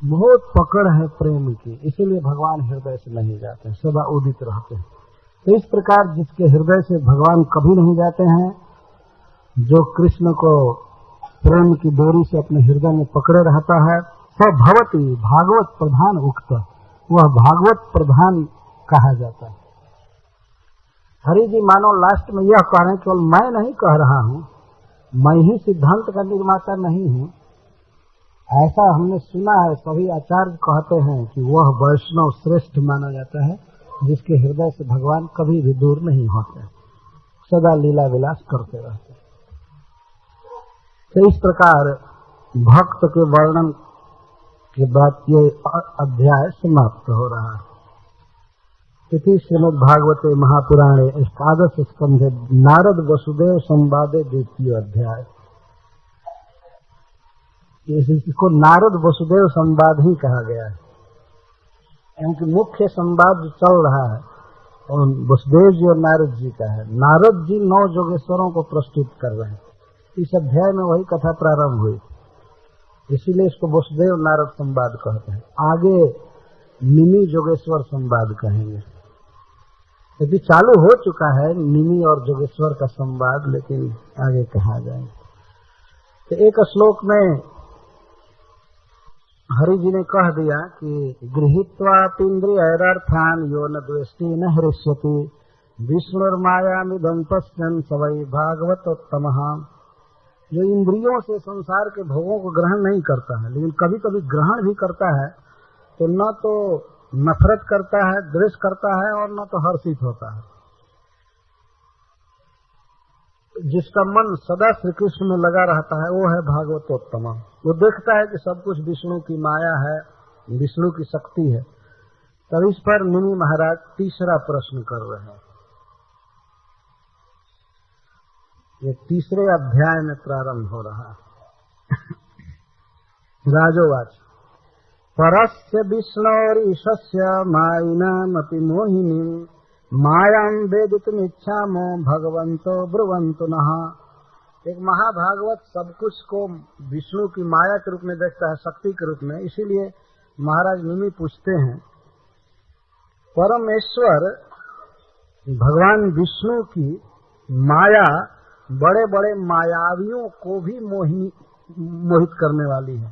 बहुत पकड़ है प्रेम की, इसीलिए भगवान हृदय से नहीं जाते, सदा उदित रहते हैं। तो इस प्रकार जिसके हृदय से भगवान कभी नहीं जाते हैं, जो कृष्ण को प्रेम की डोरी से अपने हृदय में पकड़े रहता है, स भवति भागवत प्रधान उक्त, वह भागवत प्रधान कहा जाता है। हरि जी मानो लास्ट में यह कह रहे हैं, केवल मैं नहीं कह रहा हूं, मैं ही सिद्धांत का निर्माता नहीं हूं, ऐसा हमने सुना है, सभी आचार्य कहते हैं कि वह वैष्णव श्रेष्ठ माना जाता है जिसके हृदय से भगवान कभी भी दूर नहीं होते, सदा लीला विलास करते रहते। तो इस प्रकार भक्त के वर्णन के बाद ये अध्याय समाप्त हो रहा है। इति श्रीमद् भागवते महापुराणे एकादश स्कंधे नारद वसुदेव संवादे द्वितीय अध्याय। इसको नारद वसुदेव संवाद ही कहा गया है, क्योंकि मुख्य संवाद जो चल रहा है और वसुदेव जी और नारद जी का है। नारद जी 9 जोगेश्वरों को प्रस्तुत कर रहे हैं। इस अध्याय में वही कथा प्रारंभ हुई, इसीलिए इसको वसुदेव नारद संवाद कहते हैं। आगे निमि जोगेश्वर संवाद कहेंगे। यदि चालू हो चुका है निमि और जोगेश्वर का संवाद, लेकिन आगे कहा जाएगा। तो एक श्लोक में हरि जी ने कह दिया कि गृहीत्वापीन्द्रियैरर्थान् यो न द्वेष्टि न हृष्यति विष्णुर्मायामिदं पश्यन् स वै भागवतोत्तमः। जो इंद्रियों से संसार के भोगों को ग्रहण नहीं करता है, लेकिन कभी कभी ग्रहण भी करता है, तो न तो नफरत करता है, द्वेष करता है, और न तो हर्षित होता है। जिसका मन सदा श्री कृष्ण में लगा रहता है वो है भागवतोत्तम। वो देखता है कि सब कुछ विष्णु की माया है, विष्णु की शक्ति है। तब इस पर निमि महाराज तीसरा प्रश्न कर रहे हैं। ये तीसरे अध्याय में प्रारंभ हो रहा है। राजोवाच परस्य विष्णोरीशस्य मायिनामपि मोहिनीम् मायां वेदितुमिच्छामो भगवन्तो ब्रुवन्तु नः। एक महाभागवत सब कुछ को विष्णु की माया के रूप में देखता है, शक्ति के रूप में। इसीलिए महाराज निमि पूछते हैं, परमेश्वर भगवान विष्णु की माया बड़े बड़े मायावियों को भी मोहित करने वाली है,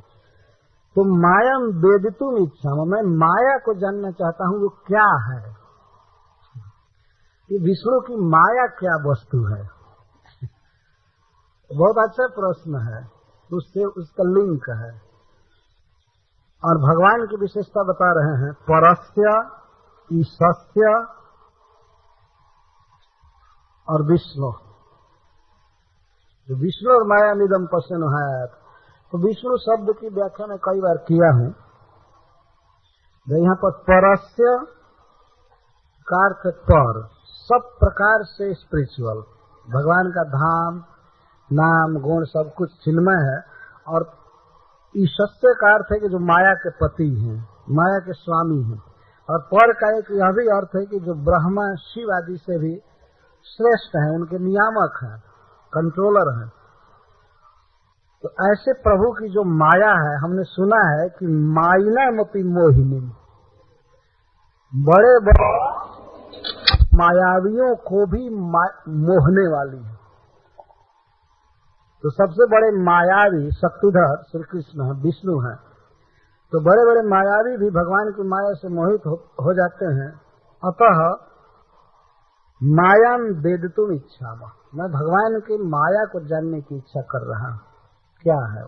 तो मायां वेदितुम इच्छामो, मैं माया को जानना चाहता हूँ वो क्या है। ये विष्णु की माया क्या वस्तु है? बहुत अच्छा प्रश्न है, उससे उसका लिंक है। और भगवान की विशेषता बता रहे हैं, परस्य ईशस्य और विष्णु। जो विष्णु और माया निदम पश्यन् है, तो विष्णु शब्द की व्याख्या मैं कई बार किया हूं। यहाँ पर परस्य का अर्थ पर, सब प्रकार से स्पिरिचुअल, भगवान का धाम नाम गुण सब कुछ चिन्मय है। और ईशस्य का अर्थ है कि जो माया के पति हैं, माया के स्वामी हैं। और पर का एक यह भी अर्थ है कि जो ब्रह्मा शिव आदि से भी श्रेष्ठ हैं, उनके नियामक हैं, कंट्रोलर हैं। तो ऐसे प्रभु की जो माया है, हमने सुना है कि मायिनामपि मोहिनी, बड़े बड़े मायावियों को भी मोहने वाली है। तो सबसे बड़े मायावी शक्तिधर श्री कृष्ण है, विष्णु है। तो बड़े बड़े मायावी भी भगवान की माया से मोहित हो जाते हैं। अतः मायां वेदितुम इच्छामः, मैं भगवान की माया को जानने की इच्छा कर रहा हूं, क्या है।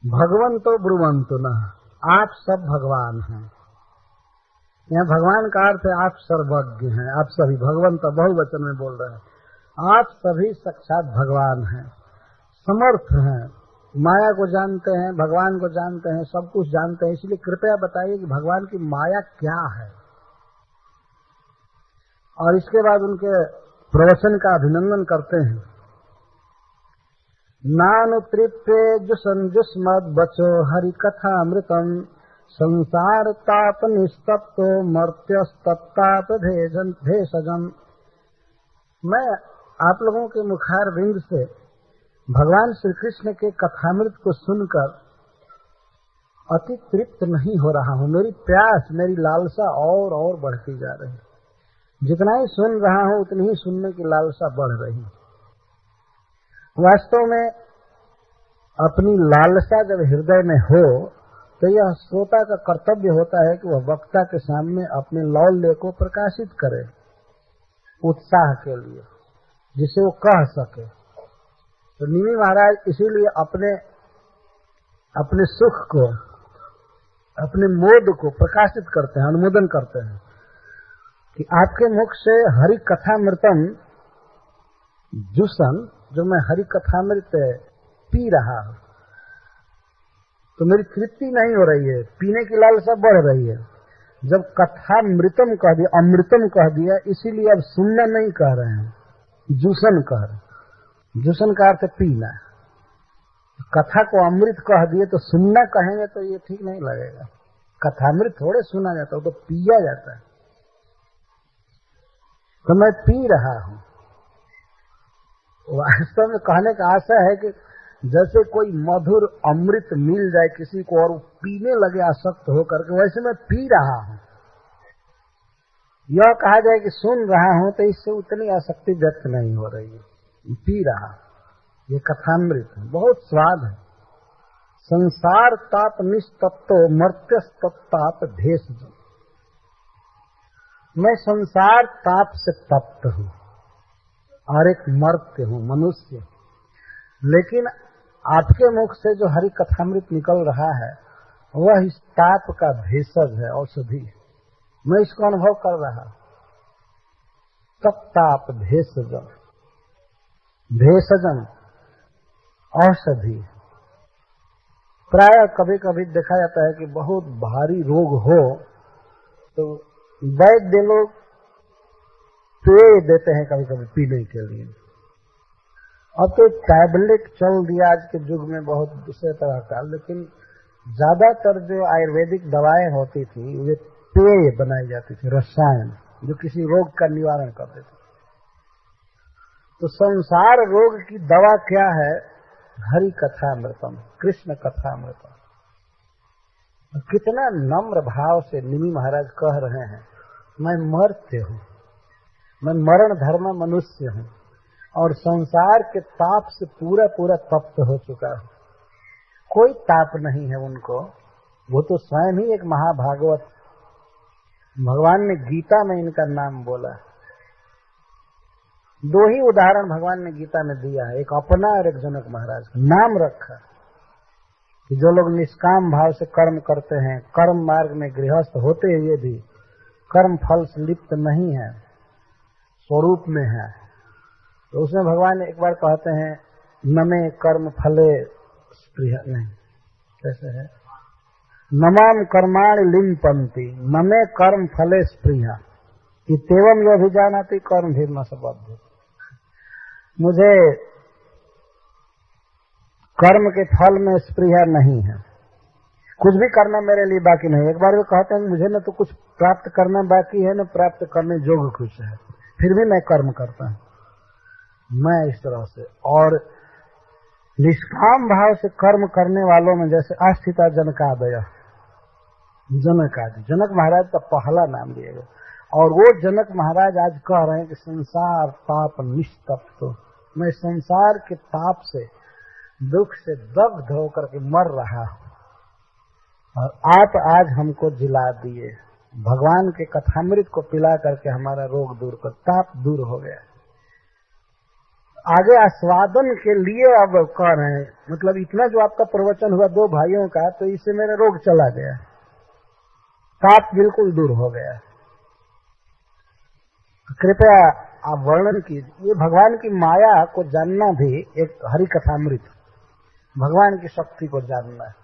भगवन्तो ब्रुवन्तु नः, आप सब भगवान हैं। यहाँ भगवान का अर्थ है आप सर्वज्ञ हैं, आप सभी। भगवंत बहुवचन में बोल रहे हैं, आप सभी साक्षात भगवान हैं, समर्थ हैं, माया को जानते हैं, भगवान को जानते हैं, सब कुछ जानते हैं। इसलिए कृपया बताइए कि भगवान की माया क्या है। और इसके बाद उनके प्रवचन का अभिनंदन करते हैं। नानुतृप्ते जुसंजुष्मद् बचो हरि कथा अमृतम संसार ताप निस्तप्तो मर्त्यस्तप्ताप भेषजम। मैं आप लोगों के मुखार बिंद से भगवान श्री कृष्ण के कथामृत को सुनकर अति तृप्त नहीं हो रहा हूं, मेरी प्यास, मेरी लालसा और बढ़ती जा रही है। जितना ही सुन रहा हूं उतनी ही सुनने की लालसा बढ़ रही है। वास्तव में अपनी लालसा जब हृदय में हो तो यह श्रोता का कर्तव्य होता है कि वह वक्ता के सामने अपने लौल्य को प्रकाशित करे उत्साह के लिए, जिसे वो कह सके। तो निमि महाराज इसीलिए अपने सुख को, अपने मोद को प्रकाशित करते हैं, अनुमोदन करते हैं कि आपके मुख से हरि कथामृतम जूसन, जो मैं हरि कथामृत पी रहा हूं, तो मेरी तृप्ति नहीं हो रही है, पीने की लालसा बढ़ रही है। जब कथामृतम कह दिया, अमृतम कह दिया, इसीलिए अब सुनना नहीं कह रहे हैं, जूसन कह रहे। जूसन का अर्थ पीना। कथा को अमृत कह दिए तो सुनना कहेंगे तो ये ठीक नहीं लगेगा। कथामृत थोड़े सुना जाता है, तो पिया जाता है। तो मैं पी रहा हूं। वास्तव में कहने का आशा है कि जैसे कोई मधुर अमृत मिल जाए किसी को और पीने लगे आसक्त होकर के, वैसे मैं पी रहा हूं। यह कहा जाए कि सुन रहा हूं तो इससे उतनी आसक्ति व्यक्त नहीं हो रही है। पी रहा, ये कथामृत है, बहुत स्वाद है। संसार ताप निस्तप्तो मर्त्यस्तप्ताप भेषज। मैं संसार ताप से तप्त हूं और एक मर्त्य हूं, मनुष्य। लेकिन आपके मुख से जो हरि कथामृत निकल रहा है वह इस ताप का भेषज है, औषधि। मैं इसको अनुभव कर रहा। तप्ताप भेषजम, भेषजम औषधि। प्राय कभी कभी देखा जाता है कि बहुत भारी रोग हो तो वैद्य लोग पेय देते हैं कभी कभी पीने के लिए। अब तो टैबलेट चल दिया आज के युग में बहुत दूसरे तरह का, लेकिन ज्यादातर जो आयुर्वेदिक दवाएं होती थी वे पेय बनाई जाती थी, रसायन, जो किसी रोग का निवारण करते थे। तो संसार रोग की दवा क्या है? हरि कथामृतम, कृष्ण कथामृतम। कितना नम्र भाव से निमि महाराज कह रहे हैं, मैं मर्त्य हूं, मैं मरण धर्म मनुष्य हूं और संसार के ताप से पूरा पूरा तप्त हो चुका है। कोई ताप नहीं है उनको, वो तो स्वयं ही एक महाभागवत। भगवान ने गीता में इनका नाम बोला। दो ही उदाहरण भगवान ने गीता में दिया है, एक अपना और एक जनक महाराज का। नाम रखा कि जो लोग निष्काम भाव से कर्म करते हैं, कर्म मार्ग में गृहस्थ होते हुए भी कर्म फल से लिप्त नहीं है, स्वरूप में है, तो उसमें भगवान एक बार कहते हैं नमे कर्म फले स्पृहा, नहीं कैसे है, नमाम कर्माणि लिम्पन्ति नमे कर्म फले स्पृहा इत्येवं यो अभिजानाति कर्म धीर्म सबद्ध। मुझे कर्म के फल में स्पृहा नहीं है, कुछ भी करना मेरे लिए बाकी नहीं। एक बार वो कहते हैं मुझे न तो कुछ प्राप्त करना बाकी है, न प्राप्त करने योग्य कुछ है, फिर भी मैं कर्म करता हूं। मैं इस तरह से, और निष्काम भाव से कर्म करने वालों में जैसे आस्थिता जनकादय, जनक आदि, जनक महाराज का पहला नाम लिया गया। और वो जनक महाराज आज कह रहे हैं कि संसार ताप निस्तप्त, मैं संसार के ताप से, दुख से दग्ध होकर के मर रहा हूं और आप आज हमको जिला दिए। भगवान के कथामृत को पिला करके हमारा रोग दूर कर, ताप दूर हो गया। आगे आस्वादन के लिए अब कह रहे हैं, मतलब इतना जो आपका प्रवचन हुआ दो भाइयों का, तो इससे मेरा रोग चला गया, ताप बिल्कुल दूर हो गया। कृपया आप वर्णन कीजिए। ये भगवान की माया को जानना भी एक हरि कथामृत, भगवान की शक्ति को जानना है।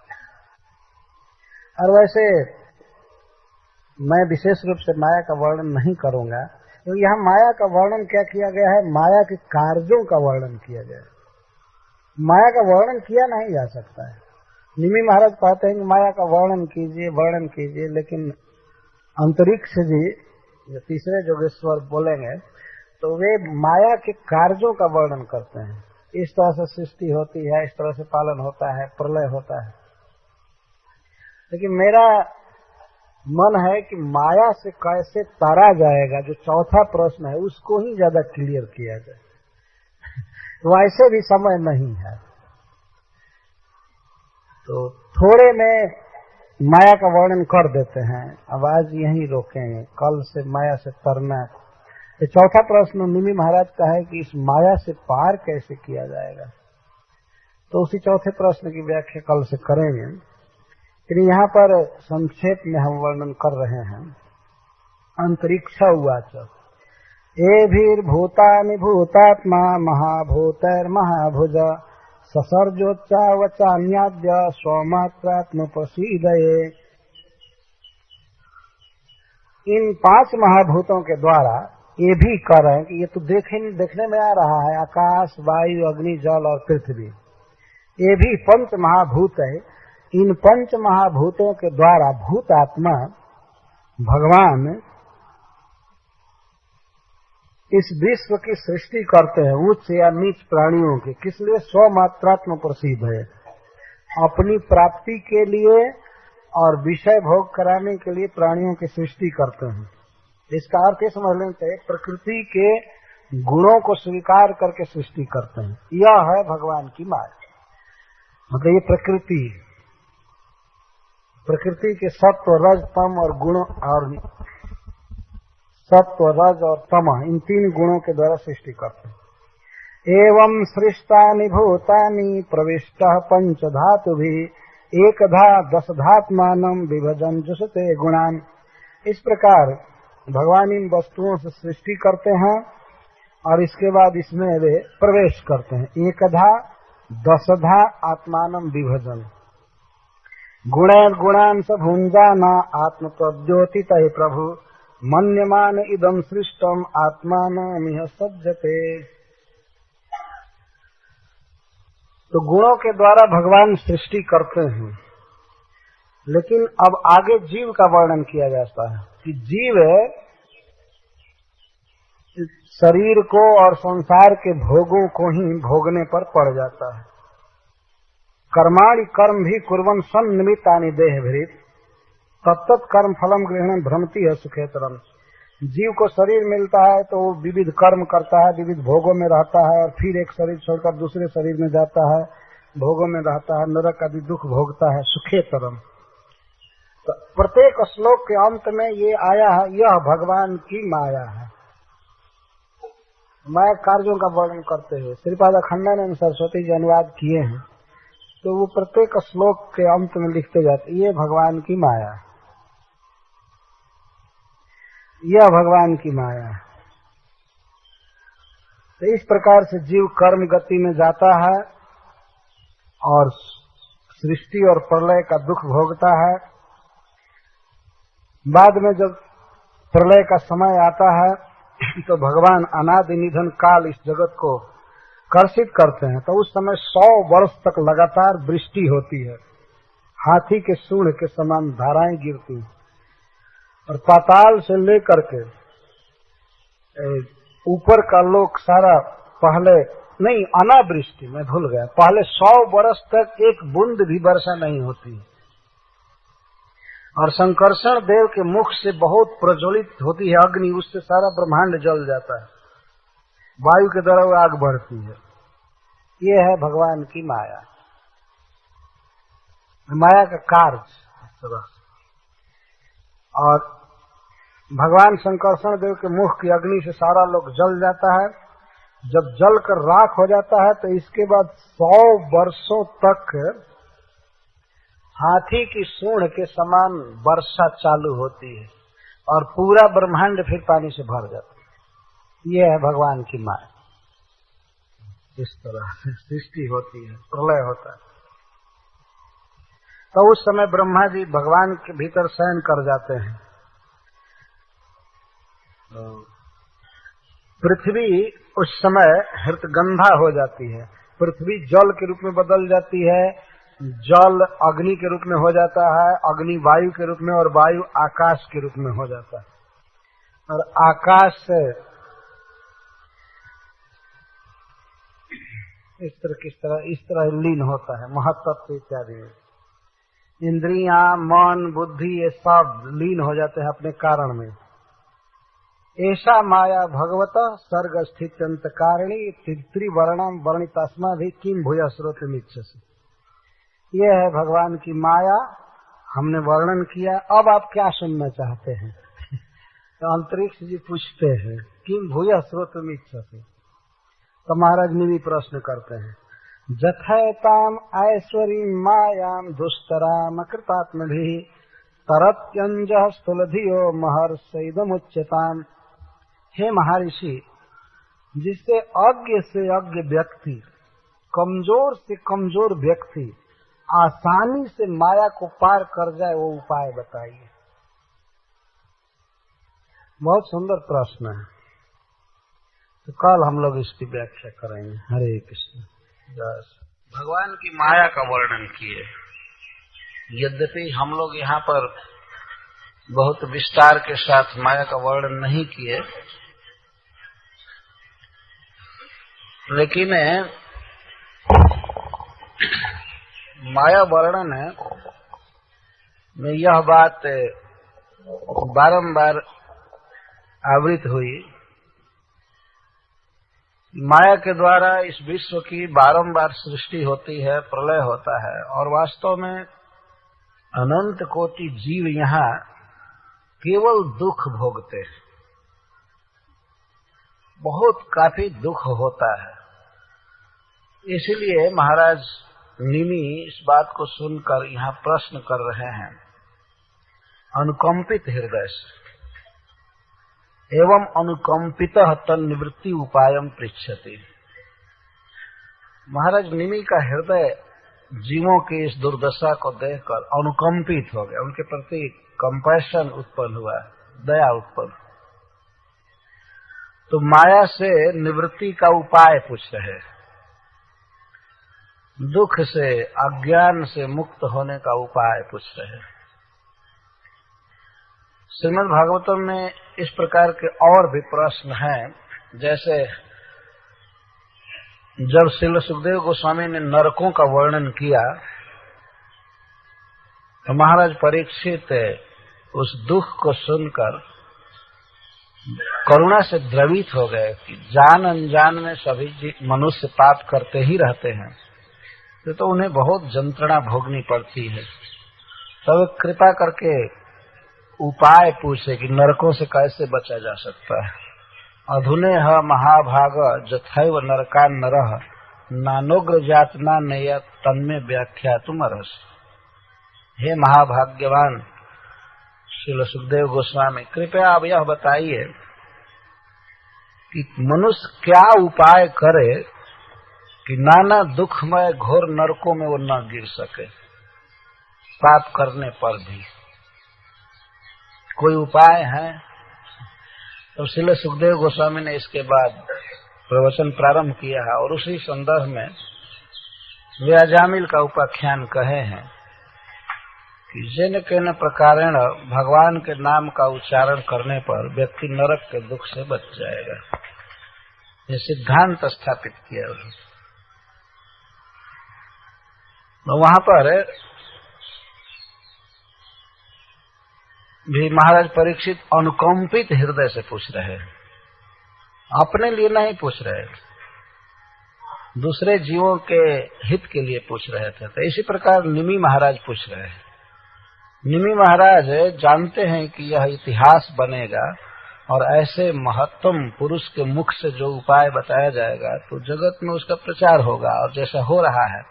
और वैसे मैं विशेष रूप से माया का वर्णन नहीं करूंगा, क्योंकि यहाँ माया का वर्णन क्या किया गया है, माया के कार्यों का वर्णन किया गया है। माया का वर्णन किया नहीं जा सकता है। निमि महाराज कहते हैं कि माया का वर्णन कीजिए, वर्णन कीजिए, लेकिन अंतरिक्ष जी जो तीसरे जोगेश्वर बोलेंगे तो वे माया के कार्यों का वर्णन करते हैं। इस तरह से सृष्टि होती है, इस तरह से पालन होता है, प्रलय होता है। लेकिन मेरा मन है कि माया से कैसे तारा जाएगा, जो चौथा प्रश्न है उसको ही ज्यादा क्लियर किया जाए। वैसे भी समय नहीं है, तो थोड़े में माया का वर्णन कर देते हैं। अब आज यहीं रोकेंगे, कल से माया से तरना। ये चौथा प्रश्न निमि महाराज का है कि इस माया से पार कैसे किया जाएगा, तो उसी चौथे प्रश्न की व्याख्या कल से करेंगे। लेकिन यहाँ पर संक्षेप में हम वर्णन कर रहे हैं। अंतरिक्ष उवाच एभिर्भूतानि भूतात्मा महाभूतैर्महाभुज ससर्जोच्चावचान्याद्य स्वमात्रात्मप्रसीदये। इन 5 महाभूतों के द्वारा ये भी कह रहे हैं कि ये तो देखने में आ रहा है, आकाश, वायु, अग्नि, जल और पृथ्वी, ये भी 5 महाभूत है। इन 5 महाभूतों के द्वारा भूतात्मा भगवान इस विश्व की सृष्टि करते हैं, उच्च या नीच प्राणियों के। किस लिए? स्वमात्रात्म प्रसिद्ध है, अपनी प्राप्ति के लिए और विषय भोग कराने के लिए प्राणियों की सृष्टि करते हैं। इसका अर्थ ये समझ लेना चाहिए, प्रकृति के गुणों को स्वीकार करके सृष्टि करते हैं। यह है भगवान की माया। मतलब ये प्रकृति के सत्व, रज, तम और गुण, और सत्व, रज और तम, इन 3 गुणों के द्वारा सृष्टि करते हैं। एवं सृष्टानि भूतानि प्रविष्टः पंचधातुभिः एकधा दशधात्मानं विभजन जुषते गुणान। इस प्रकार भगवान इन वस्तुओं से सृष्टि करते हैं और इसके बाद इसमें वे प्रवेश करते हैं। एकधा दशधा आत्मानं विभजन गुणैर् गुणान् स भुञ्जाना आत्मप्रद्योतितः प्रभु मन्यमान इदं सृष्टम आत्मानमिह सज्जते। तो गुणों के द्वारा भगवान सृष्टि करते हैं, लेकिन अब आगे जीव का वर्णन किया जाता है कि जीव शरीर को और संसार के भोगों को ही भोगने पर पड़ जाता है। कर्माणि कर्म भी कुर्वन् सन्निमित्तानि देहभृत् तत्तत् कर्म फलम गृहण भ्रमति है सुखेतरम। जीव को शरीर मिलता है तो वो विविध कर्म करता है, विविध भोगों में रहता है और फिर एक शरीर छोड़कर दूसरे शरीर में जाता है, भोगों में रहता है, नरक आदि दुख भोगता है। सुखेतरम, तो प्रत्येक श्लोक के अंत में ये आया है, यह भगवान की माया है। माया कार्यों का वर्णन करते हुए श्रीपाद अखंडानंद सरस्वती जी अनुवाद किए हैं, तो वो प्रत्येक श्लोक के अंत में लिखते जाते, ये भगवान की माया है, यह भगवान की माया है। तो इस प्रकार से जीव कर्म गति में जाता है और सृष्टि और प्रलय का दुख भोगता है। बाद में जब प्रलय का समय आता है तो भगवान अनादि निधन काल इस जगत को कर्षित करते हैं। तो उस समय 100 वर्ष तक लगातार वृष्टि होती है, हाथी के सूंड के समान धाराएं गिरती हैं और पाताल से लेकर के ऊपर का लोक सारा पहले नहीं, अनावृष्टि, मैं भूल गया, पहले 100 वर्ष तक एक बूंद भी वर्षा नहीं होती और संकर्षण देव के मुख से बहुत प्रज्वलित होती है अग्नि, उससे सारा ब्रह्मांड जल जाता है, वायु के द्वारा वो आग बढ़ती है। ये है भगवान की माया, माया का कार्य। और भगवान संकर्षण देव के मुख की अग्नि से सारा लोग जल जाता है। जब जल कर राख हो जाता है तो इसके बाद 100 वर्षों तक हाथी की सूंड के समान वर्षा चालू होती है और पूरा ब्रह्मांड फिर पानी से भर जाता है। ये है भगवान की माया। इस तरह से सृष्टि होती है, प्रलय होता है। तो उस समय ब्रह्मा जी भगवान के भीतर शयन कर जाते हैं। पृथ्वी उस समय हृतगंधा हो जाती है, पृथ्वी जल के रूप में बदल जाती है, जल अग्नि के रूप में हो जाता है, अग्नि वायु के रूप में और वायु आकाश के रूप में हो जाता है और आकाश से इस तरह लीन होता है महत्त्व इत्यादि में। इंद्रियां, मन, बुद्धि ये सब लीन हो जाते हैं अपने कारण में। ऐसा माया भगवत सर्ग स्थित्यंत कारिणी त्रिवर्णम वर्णितास्मा भी किम भूय श्रोतुमिच्छसि। ये है भगवान की माया, हमने वर्णन किया। अब आप क्या सुनना चाहते हैं? तो अंतरिक्ष जी पूछते हैं किम भूय श्रोतुमिच्छसि। तो महाराज निवि प्रश्न करते हैं, जथैताम ऐश्वरी मायाम दुष्टराम कृतात्मभिः तरत्यंजः स्थूलधियो महर्षैदमुच्यताम। हे महर्षि, जिससे अज्ञ से अज्ञ व्यक्ति, कमजोर से कमजोर व्यक्ति आसानी से माया को पार कर जाए, वो उपाय बताइए। बहुत सुंदर प्रश्न है, तो कल हम लोग इसकी व्याख्या करेंगे। हरे कृष्ण। भगवान की माया का वर्णन किए। यद्यपि हम लोग यहाँ पर बहुत विस्तार के साथ माया का वर्णन नहीं किए, लेकिन माया वर्णन में यह बात बारंबार आवृत हुई, माया के द्वारा इस विश्व की बारंबार सृष्टि होती है, प्रलय होता है, और वास्तव में अनंत कोटि जीव यहाँ केवल दुख भोगते हैं। बहुत काफी दुख होता है। इसलिए महाराज निमि इस बात को सुनकर यहाँ प्रश्न कर रहे हैं अनुकंपित हृदय से। एवं अनुकंपित तन्निवृत्ति उपायम पृच्छति। महाराज निमि का हृदय जीवों की इस दुर्दशा को देखकर अनुकंपित हो गया, उनके प्रति कंपैशन उत्पन्न हुआ, दया उत्पन्न। तो माया से निवृत्ति का उपाय पूछ रहे, दुख से, अज्ञान से मुक्त होने का उपाय पूछ रहे। श्रीमद् भागवतम में इस प्रकार के और भी प्रश्न हैं, जैसे जब श्रील सुखदेव गोस्वामी ने नरकों का वर्णन किया तो महाराज परीक्षित उस दुख को सुनकर करुणा से द्रवित हो गए कि जान अनजान में सभी मनुष्य पाप करते ही रहते हैं, तो उन्हें बहुत यंत्रणा भोगनी पड़ती है। तब कृपा करके उपाय पूछे कि नरकों से कैसे बचा जा सकता है। अधुनेह महाभाग जथैव नरका नरः नानोग्र जातना नया तन्मे व्याख्या तुम अर्हस। हे महाभाग्यवान श्रील सुखदेव गोस्वामी, कृपया आप यह बताइए कि मनुष्य क्या उपाय करे कि नाना दुखमय घोर नरकों में वो न गिर सके, पाप करने पर भी कोई उपाय है? तो श्रील सुखदेव गोस्वामी ने इसके बाद प्रवचन प्रारंभ किया है, और उसी संदर्भ में वे अजामिल का उपाख्यान कहे हैं कि जेन केन प्रकारेण भगवान के नाम का उच्चारण करने पर व्यक्ति नरक के दुख से बच जाएगा। ये सिद्धांत स्थापित किया उन्होंने। तो वहां पर भी महाराज परीक्षित अनुकंपित हृदय से पूछ रहे हैं, अपने लिए नहीं पूछ रहे, दूसरे जीवों के हित के लिए पूछ रहे थे। तो इसी प्रकार निमि महाराज पूछ रहे हैं। निमि महाराज जानते हैं कि यह इतिहास बनेगा और ऐसे महत्तम पुरुष के मुख से जो उपाय बताया जाएगा तो जगत में उसका प्रचार होगा, और जैसा हो रहा है।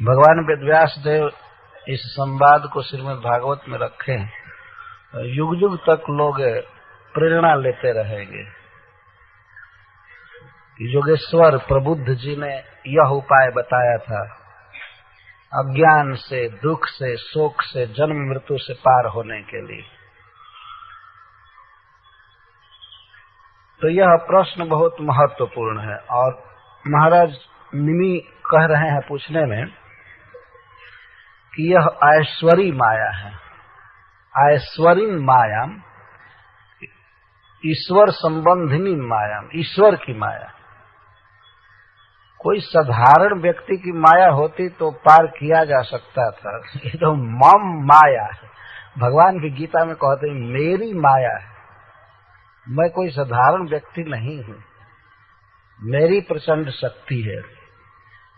भगवान वेदव्यास देव इस संवाद को श्रीमद् भागवत में रखे, युग युग तक लोग प्रेरणा लेते रहेंगे। योगेश्वर प्रबुद्ध जी ने यह उपाय बताया था, अज्ञान से, दुख से, शोक से, जन्म मृत्यु से पार होने के लिए। तो यह प्रश्न बहुत महत्वपूर्ण है, और महाराज निमि कह रहे हैं पूछने में कि यह ऐश्वरी माया है। ऐश्वरीन मायाम, ईश्वर संबंधिनी मायाम, ईश्वर की माया। कोई साधारण व्यक्ति की माया होती तो पार किया जा सकता था। ये तो मम माया है। भगवान की गीता में कहते हैं मेरी माया है, मैं कोई साधारण व्यक्ति नहीं हूँ, मेरी प्रचंड शक्ति है।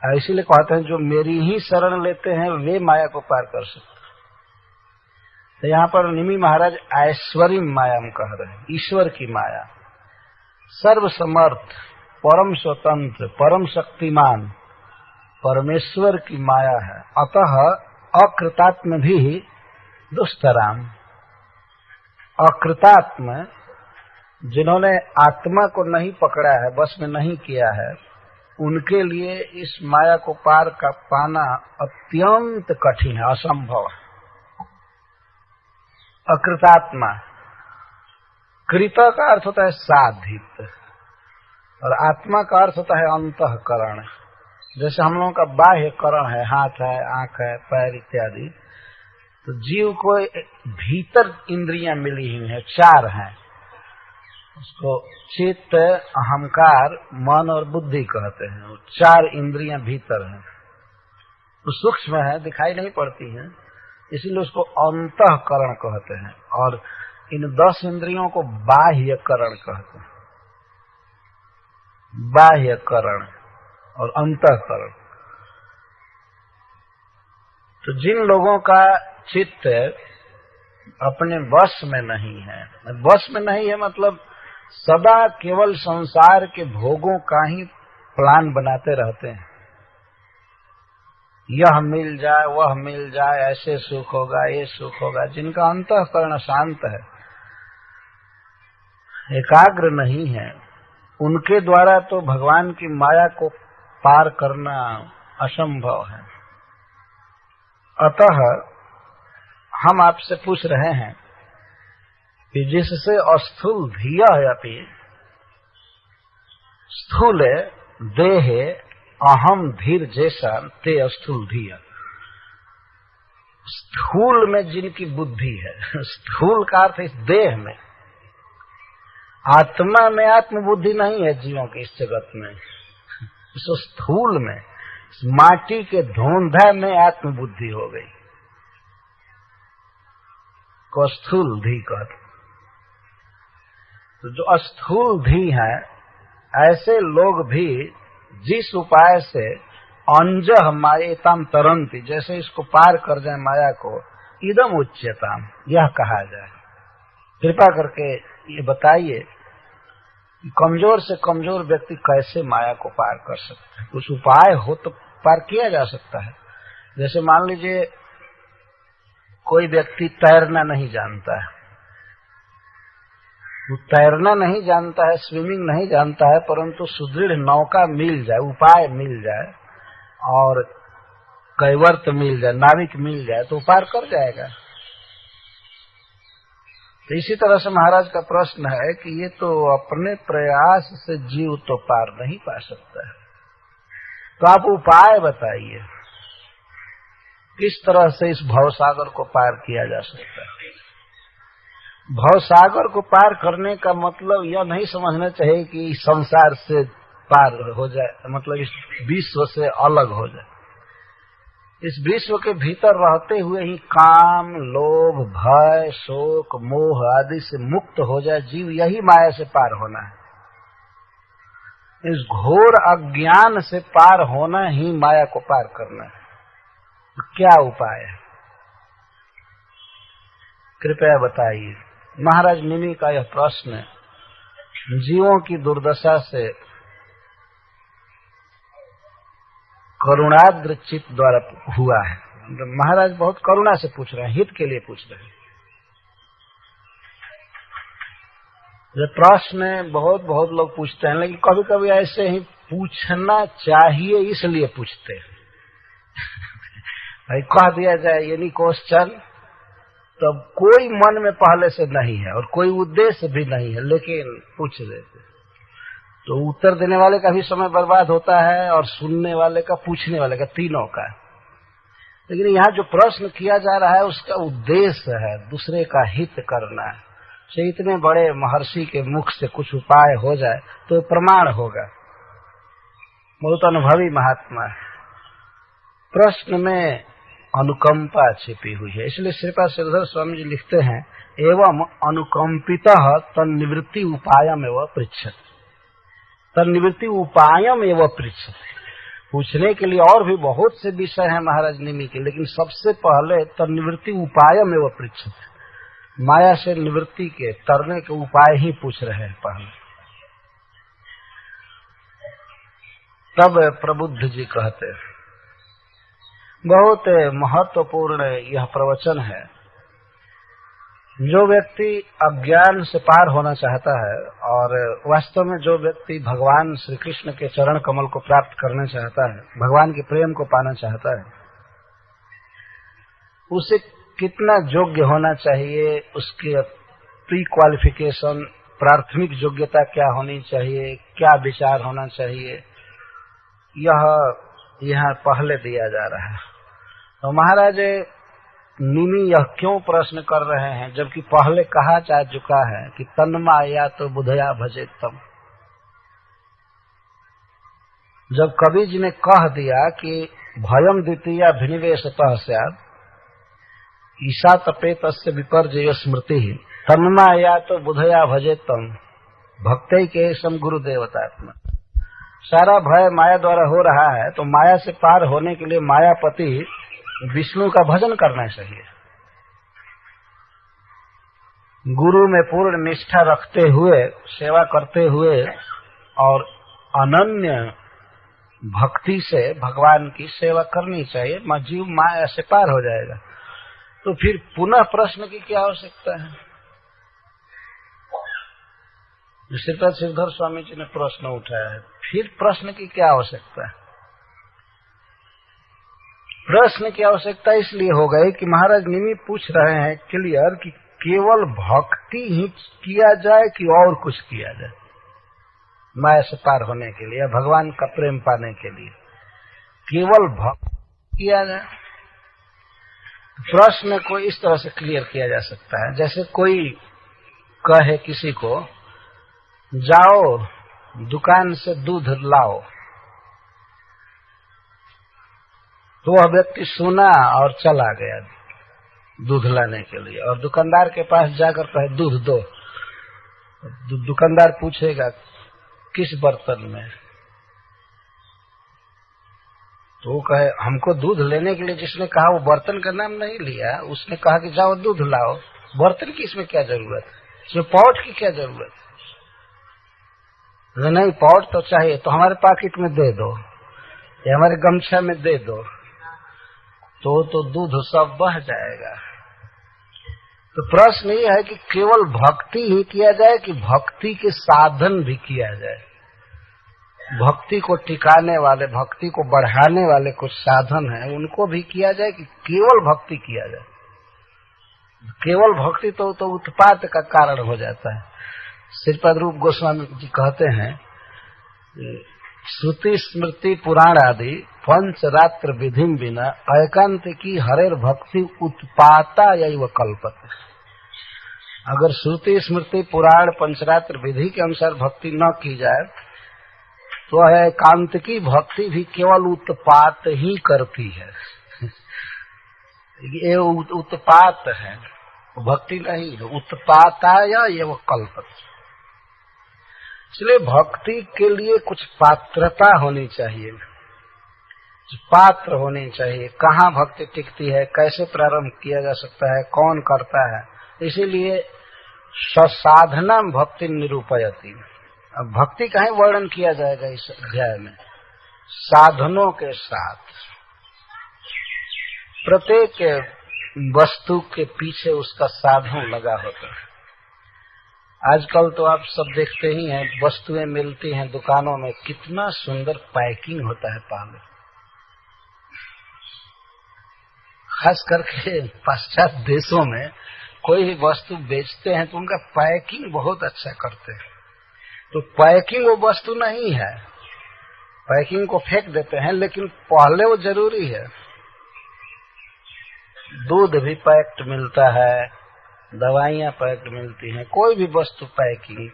इसीलिए कहते हैं जो मेरी ही शरण लेते हैं वे माया को पार कर सकते हैं। तो यहाँ पर निमि महाराज ऐश्वरी माया हम कह रहे हैं, ईश्वर की माया, सर्वसमर्थ, परम स्वतंत्र, परम शक्तिमान परमेश्वर की माया है। अतः अकृतात्म भी दुष्टराम, अकृतात्म जिन्होंने आत्मा को नहीं पकड़ा है, बस में नहीं किया है, उनके लिए इस माया को पार का पाना अत्यंत कठिन है, असंभव है। अकृतात्मा, कृत का अर्थ होता है साधित और आत्मा का अर्थ होता है अंतःकरण। जैसे हम लोगों का बाह्य करण है, हाथ है, आंख है, पैर इत्यादि, तो जीव को भीतर इंद्रियां मिली हुई हैं, 4 हैं। उसको चित्त, अहंकार, मन और बुद्धि कहते हैं। वो 4 इंद्रियां भीतर हैं, तो सूक्ष्म है, दिखाई नहीं पड़ती हैं, इसीलिए उसको अंतःकरण कहते हैं। और इन 10 इंद्रियों को बाह्यकरण कहते हैं, बाह्यकरण और अंतःकरण। तो जिन लोगों का चित्त अपने वश में नहीं है, वश में नहीं है मतलब सदा केवल संसार के भोगों का ही प्लान बनाते रहते हैं, यह मिल जाए, वह मिल जाए, ऐसे सुख होगा, ये सुख होगा। जिनका अंतःकरण शांत है, एकाग्र नहीं है, उनके द्वारा तो भगवान की माया को पार करना असंभव है। अतः हम आपसे पूछ रहे हैं कि जिससे अस्थूल धिया अपि स्थूल देह अहम धीर जैसा ते अस्थूल धिया, स्थूल में जिनकी बुद्धि है, स्थूल का अर्थ इस देह में, आत्मा में आत्मबुद्धि नहीं है जीवों की इस जगत में। इस स्थूल में, इस माटी के धोंधा में आत्मबुद्धि हो गई को स्थूल धी कहते। तो जो अस्थूल धी है, ऐसे लोग भी जिस उपाय से अंजह मायेताम तरंती, जैसे इसको पार कर जाए माया को, इदम उच्यताम, यह कहा जाए। कृपा करके ये बताइए कि कमजोर से कमजोर व्यक्ति कैसे माया को पार कर सकता है। कुछ उपाय हो तो पार किया जा सकता है। जैसे मान लीजिए कोई व्यक्ति तैरना नहीं जानता है, वो तैरना नहीं जानता है, स्विमिंग नहीं जानता है, परंतु सुदृढ़ नौका मिल जाए, उपाय मिल जाए और कैवर्त मिल जाए, नाविक मिल जाए, तो पार कर जाएगा। तो इसी तरह से महाराज का प्रश्न है कि ये तो अपने प्रयास से जीव तो पार नहीं पा सकता है, तो आप उपाय बताइए किस तरह से इस भवसागर को पार किया जा सकता है। भवसागर को पार करने का मतलब यह नहीं समझना चाहिए कि संसार से पार हो जाए, मतलब इस विश्व से अलग हो जाए। इस विश्व के भीतर रहते हुए ही काम, लोभ, भय, शोक, मोह आदि से मुक्त हो जाए जीव, यही माया से पार होना है। इस घोर अज्ञान से पार होना ही माया को पार करना है। तो क्या उपाय है, कृपया बताइए। महाराज निमि का यह प्रश्न जीवों की दुर्दशा से करुणाद्र चित्त द्वारा हुआ है। महाराज बहुत करुणा से पूछ रहे हैं, हित के लिए पूछ रहे हैं। ये प्रश्न बहुत लोग पूछते हैं, लेकिन कभी कभी ऐसे ही पूछना चाहिए इसलिए पूछते हैं। भाई कह दिया जाए यानी क्वेश्चन, तो कोई मन में पहले से नहीं है और कोई उद्देश्य भी नहीं है, लेकिन पूछ देते, तो उत्तर देने वाले का भी समय बर्बाद होता है और सुनने वाले का, पूछने वाले का, तीनों का। लेकिन यहाँ जो प्रश्न किया जा रहा है उसका उद्देश्य है दूसरे का हित करना है। तो इतने बड़े महर्षि के मुख से कुछ उपाय हो जाए तो प्रमाण होगा। बहुत अनुभवी महात्मा है। प्रश्न में अनुकंपा छिपी हुई है, इसलिए श्रीपाद श्रीधर स्वामी जी लिखते हैं, एवं अनुकंपितः तन्निवृत्ति उपायमेव पृच्छति। तन्निवृत्ति उपायमेव पृच्छति। पूछने के लिए और भी बहुत से विषय हैं महाराज निमि के, लेकिन सबसे पहले तन्निवृत्ति उपायमेव पृच्छति। माया से निवृत्ति के, तरने के उपाय ही पूछ रहे हैं पहले। तब प्रबुद्ध जी कहते हैं, बहुत महत्वपूर्ण यह प्रवचन है। जो व्यक्ति अज्ञान से पार होना चाहता है और वास्तव में जो व्यक्ति भगवान श्री कृष्ण के चरण कमल को प्राप्त करना चाहता है, भगवान के प्रेम को पाना चाहता है, उसे कितना योग्य होना चाहिए, उसकी प्री क्वालिफिकेशन, प्राथमिक योग्यता क्या होनी चाहिए, क्या विचार होना चाहिए, यह यहाँ पहले दिया जा रहा है। तो महाराज निमि यह क्यों प्रश्न कर रहे हैं, जबकि पहले कहा जा चुका है कि तन्माया तो बुधया भजेतम। जब कवि जी ने कह दिया कि भयम द्वितीया भिनिवेशतः स्यात् ईशा तपेतस्य विपर्जय स्मृति तन्माया तो बुधया भजेतम भक्तै के सम गुरुदेवतात्मा। सारा भय माया द्वारा हो रहा है, तो माया से पार होने के लिए मायापति विष्णु का भजन करना चाहिए। गुरु में पूर्ण निष्ठा रखते हुए, सेवा करते हुए और अनन्य भक्ति से भगवान की सेवा करनी चाहिए। जीव माया से पार हो जाएगा। तो फिर पुनः प्रश्न की क्या आवश्यकता है? श्रीपाद श्रीधर स्वामी जी ने प्रश्न उठाया है, फिर प्रश्न की क्या आवश्यकता है? प्रश्न की आवश्यकता इसलिए हो गई कि महाराज निमि पूछ रहे हैं क्लियर कि केवल भक्ति ही किया जाए कि और कुछ किया जाए माया से पार होने के लिए, भगवान का प्रेम पाने के लिए। केवल भक्ति किया जाए। प्रश्न को इस तरह से क्लियर किया जा सकता है, जैसे कोई कहे किसी को, जाओ दुकान से दूध लाओ, तो वह व्यक्ति सुना और चला गया दूध लाने के लिए, और दुकानदार के पास जाकर कहे दूध दो। दुकानदार पूछेगा किस बर्तन में, तो वो कहे हमको दूध लेने के लिए जिसने कहा वो बर्तन का नाम नहीं लिया, उसने कहा कि जाओ दूध लाओ। बर्तन की इसमें क्या जरूरत है, इसमें पॉट की क्या जरूरत है? नहीं, पॉट तो चाहिए, तो हमारे पॉकेट में दे दो या हमारे गमछा में दे दो, तो दूध सब बह जाएगा। तो प्रश्न ये है कि केवल भक्ति ही किया जाए कि भक्ति के साधन भी किया जाए। भक्ति को टिकाने वाले, भक्ति को बढ़ाने वाले कुछ साधन हैं, उनको भी किया जाए कि केवल भक्ति किया जाए? केवल भक्ति तो उत्पात का कारण हो जाता है। श्रीपाद रूप गोस्वामी जी कहते हैं, श्रुति स्मृति पुराण आदि पंच रात्र विधि बिना एकांत की हरेर भक्ति उत्पाता यैव कल्पते। अगर श्रुति स्मृति पुराण पंचरात्र विधि के अनुसार भक्ति न की जाए तो एकांत की भक्ति भी केवल उत्पात ही करती है। ये उत्पात है, भक्ति नहीं है, उत्पाताया एव कल्पते। इसलिए भक्ति के लिए कुछ पात्रता होनी चाहिए, पात्र होनी चाहिए। कहाँ भक्ति टिकती है, कैसे प्रारंभ किया जा सकता है, कौन करता है। इसीलिए साधना भक्ति निरूपयति। अब भक्ति का ही वर्णन किया जाएगा इस अध्याय में, साधनों के साथ। प्रत्येक वस्तु के पीछे उसका साधन लगा होता है। आजकल तो आप सब देखते ही हैं, वस्तुएं मिलती हैं दुकानों में, कितना सुंदर पैकिंग होता है पहले। खास करके पाश्चात्य देशों में कोई भी वस्तु बेचते हैं तो उनका पैकिंग बहुत अच्छा करते हैं। तो पैकिंग वो वस्तु नहीं है, पैकिंग को फेंक देते हैं, लेकिन पहले वो जरूरी है। दूध भी पैक्ड मिलता है, दवाइयां पैक्ड मिलती हैं, कोई भी वस्तु पैकिंग।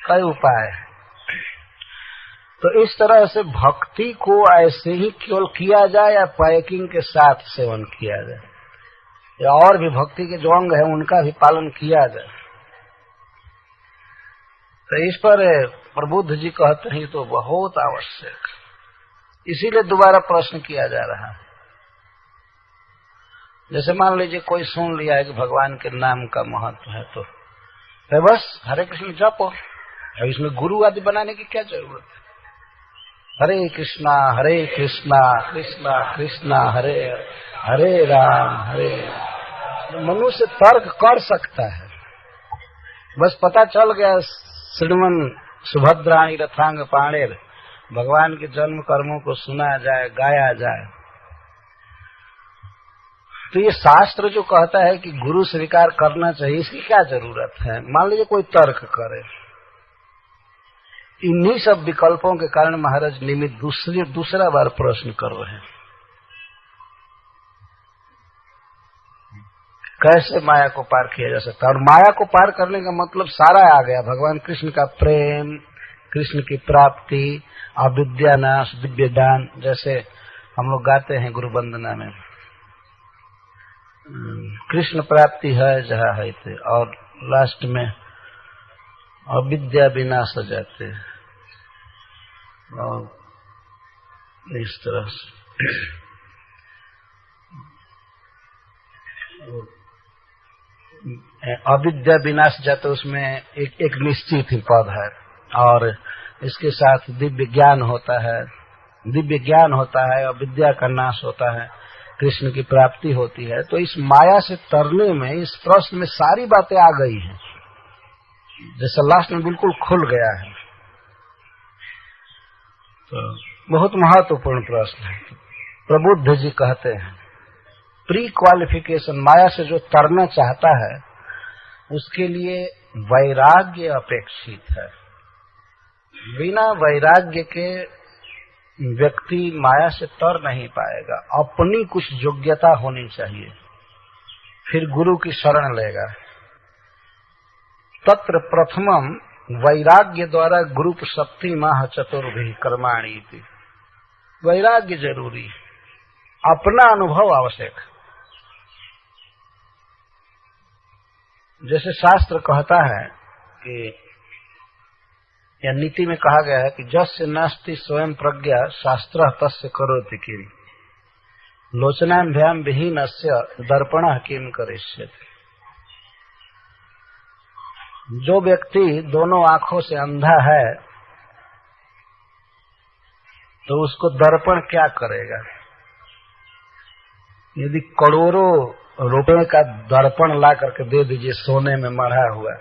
कई उपाय है। तो इस तरह से भक्ति को ऐसे ही केवल किया जाए या पैकिंग के साथ सेवन किया जाए, या और भी भक्ति के जो अंग है उनका भी पालन किया जाए। तो इस पर प्रबुद्ध जी कहते हैं तो बहुत आवश्यक, इसीलिए दोबारा प्रश्न किया जा रहा है। जैसे मान लीजिए कोई सुन लिया है कि भगवान के नाम का महत्व है, तो बस हरे कृष्ण जपो, अब इसमें गुरु आदि बनाने की क्या जरूरत है? हरे कृष्णा कृष्णा कृष्णा हरे हरे राम। मनुष्य तर्क कर सकता है, बस पता चल गया श्रीमन सुभद्राणी रथांग पाणेर, भगवान के जन्म कर्मों को सुना जाए, गाया जाए। तो ये शास्त्र जो कहता है कि गुरु स्वीकार करना चाहिए, इसकी क्या जरूरत है? मान लीजिए कोई तर्क करे, इन्हीं सब विकल्पों के कारण महाराज निमित्त दूसरा बार प्रश्न कर रहे हैं, कैसे माया को पार किया जा सकता है। और माया को पार करने का मतलब सारा आ गया, भगवान कृष्ण का प्रेम, कृष्ण की प्राप्ति, अविद्या नाश, दिव्य दान, जैसे हम लोग गाते हैं गुरु वंदना में, कृष्ण प्राप्ति है जहाँ है थे, और लास्ट में अविद्या विनाश हो जाते हैं, और इस तरह से अविद्या विनाश जाते, उसमें एक निश्चित ही पद है, और इसके साथ दिव्य ज्ञान होता है, दिव्य ज्ञान होता है, अविद्या का नाश होता है, कृष्ण की प्राप्ति होती है। तो इस माया से तरने में, इस प्रश्न में सारी बातें आ गई हैं, जैसे लास्ट में बिल्कुल खुल गया है। तो बहुत महत्वपूर्ण प्रश्न है। प्रबुद्ध जी कहते हैं प्री क्वालिफिकेशन, माया से जो तरना चाहता है उसके लिए वैराग्य अपेक्षित है। बिना वैराग्य के व्यक्ति माया से तर नहीं पाएगा, अपनी कुछ योग्यता होनी चाहिए, फिर गुरु की शरण लेगा। तत्र प्रथमम वैराग्य द्वारा गुरु सप्ति माह चतुर्भि कर्माणि इति। वैराग्य जरूरी, अपना अनुभव आवश्यक। जैसे शास्त्र कहता है कि, या नीति में कहा गया है कि जस्य नास्ति स्वयं प्रज्ञा शास्त्र तस्य करोति किम, लोचनाभ्याम विहीनस्य दर्पणः किम करिष्यति। जो व्यक्ति दोनों आंखों से अंधा है तो उसको दर्पण क्या करेगा? यदि करोड़ों रुपए का दर्पण ला करके दे दीजिए सोने में मढ़ा हुआ,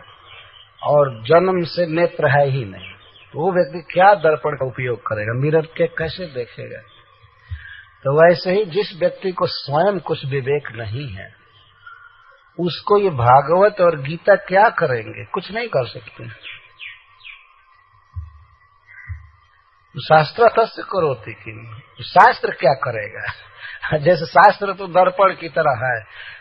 और जन्म से नेत्र है ही नहीं, तो वो व्यक्ति क्या दर्पण का उपयोग करेगा? मिरर के कैसे देखेगा? तो वैसे ही जिस व्यक्ति को स्वयं कुछ विवेक नहीं है, उसको ये भागवत और गीता क्या करेंगे? कुछ नहीं कर सकते। शास्त्र तस्य करोति किम, शास्त्र क्या करेगा? जैसे शास्त्र तो दर्पण की तरह है,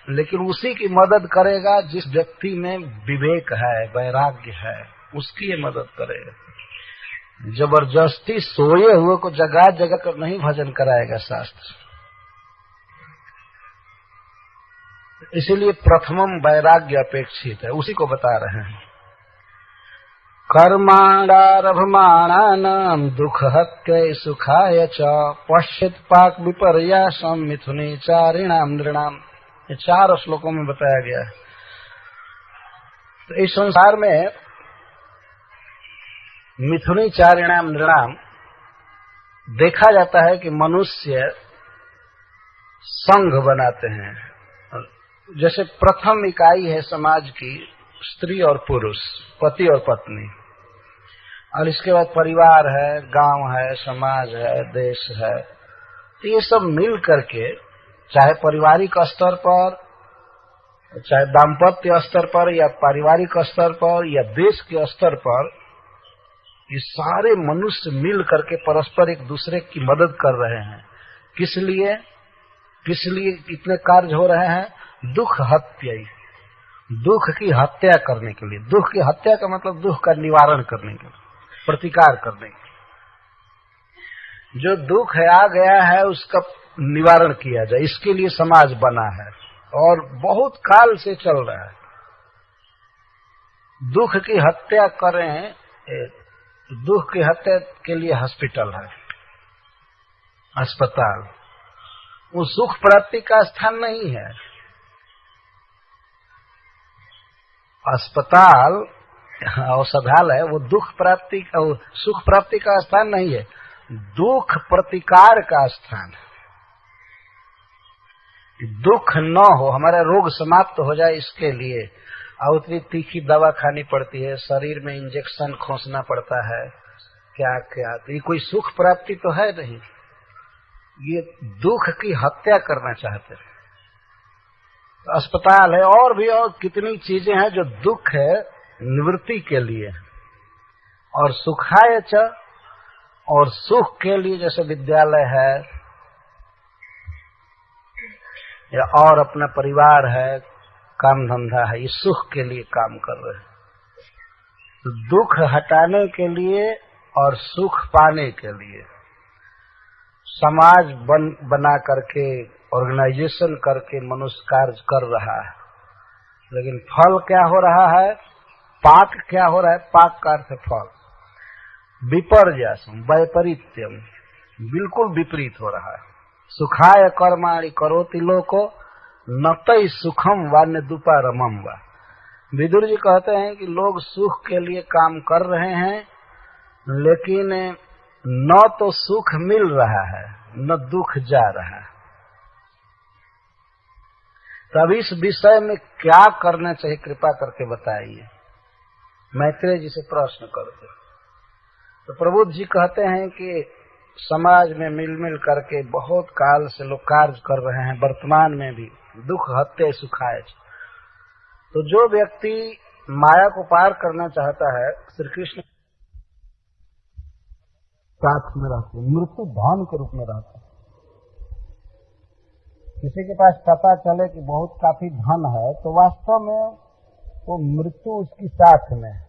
लेकिन उसी की मदद करेगा जिस व्यक्ति में विवेक है, वैराग्य है, उसकी ये मदद करेगा। जबरदस्ती सोए हुए को जगा जगा कर नहीं भजन कराएगा शास्त्र। इसीलिए प्रथमम वैराग्य अपेक्षित है, उसी को बता रहे हैं। कर्माणारभमाणानां दुःखहत्यै सुखाय च पश्यत् पाक विपर्यासं मिथुनेचारिणां नृणां। ये 4 श्लोकों में बताया गया है। तो इस संसार में मिथुनेचारिणां नृणां देखा जाता है कि मनुष्य संघ बनाते हैं। जैसे प्रथम इकाई है समाज की स्त्री और पुरुष, पति और पत्नी, और इसके बाद परिवार है, गांव है, समाज है, देश है। तो ये सब मिल करके, चाहे पारिवारिक स्तर पर, चाहे दाम्पत्य स्तर पर, या पारिवारिक स्तर पर, या देश के स्तर पर, ये सारे मनुष्य मिल करके परस्पर एक दूसरे की मदद कर रहे हैं। किस लिए इतने कार्य हो रहे हैं? दुख हत्या, दुख की हत्या करने के लिए। दुख की हत्या का मतलब दुख का निवारण करने के लिए, प्रतिकार करने के लिए। जो दुख है आ गया है उसका निवारण किया जाए, इसके लिए समाज बना है और बहुत काल से चल रहा है। दुख की हत्या करें, दुख की हत्या के लिए हॉस्पिटल है, अस्पताल। वो सुख प्राप्ति का स्थान नहीं है। अस्पताल, औषधालय वो दुख प्राप्ति, सुख प्राप्ति का स्थान नहीं है, दुख प्रतिकार का स्थान है। दुख न हो, हमारा रोग समाप्त हो जाए, इसके लिए उतनी तीखी दवा खानी पड़ती है, शरीर में इंजेक्शन खोसना पड़ता है, क्या क्या। तो ये कोई सुख प्राप्ति तो है नहीं, ये दुख की हत्या करना चाहते हैं। तो अस्पताल है और भी और कितनी चीजें हैं जो दुख है निवृत्ति के लिए, और सुखाय च, और सुख के लिए जैसे विद्यालय है या और अपना परिवार है, काम धंधा है, ये सुख के लिए काम कर रहे हैं। तो दुख हटाने के लिए और सुख पाने के लिए समाज बना करके, ऑर्गेनाइजेशन करके मनुष्य कार्य कर रहा है। लेकिन फल क्या हो रहा है, पाक क्या हो रहा है, पाक का अर्थ फल, विपर्यासम, वैपरीत्यम, बिल्कुल विपरीत हो रहा है। सुखाय कर्माणि करोति लोको नतई सुखम वान्य दुपारमम वा। विदुर जी कहते हैं कि लोग सुख के लिए काम कर रहे हैं, लेकिन न तो सुख मिल रहा है न दुख जा रहा है। तब इस विषय में क्या करना चाहिए, कृपा करके बताइए। मैत्रेय जी से प्रश्न करते। तो प्रबुद्ध जी कहते हैं कि समाज में मिल करके बहुत काल से लोग कार्य कर रहे हैं, वर्तमान में भी दुख हत्या सुखाए। तो जो व्यक्ति माया को पार करना चाहता है, श्री कृष्ण साथ में रहते, मृत्यु धन के रूप में रहता है। किसी के पास पता चले कि बहुत काफी धन है, तो वास्तव में वो मृत्यु उसकी साथ में है।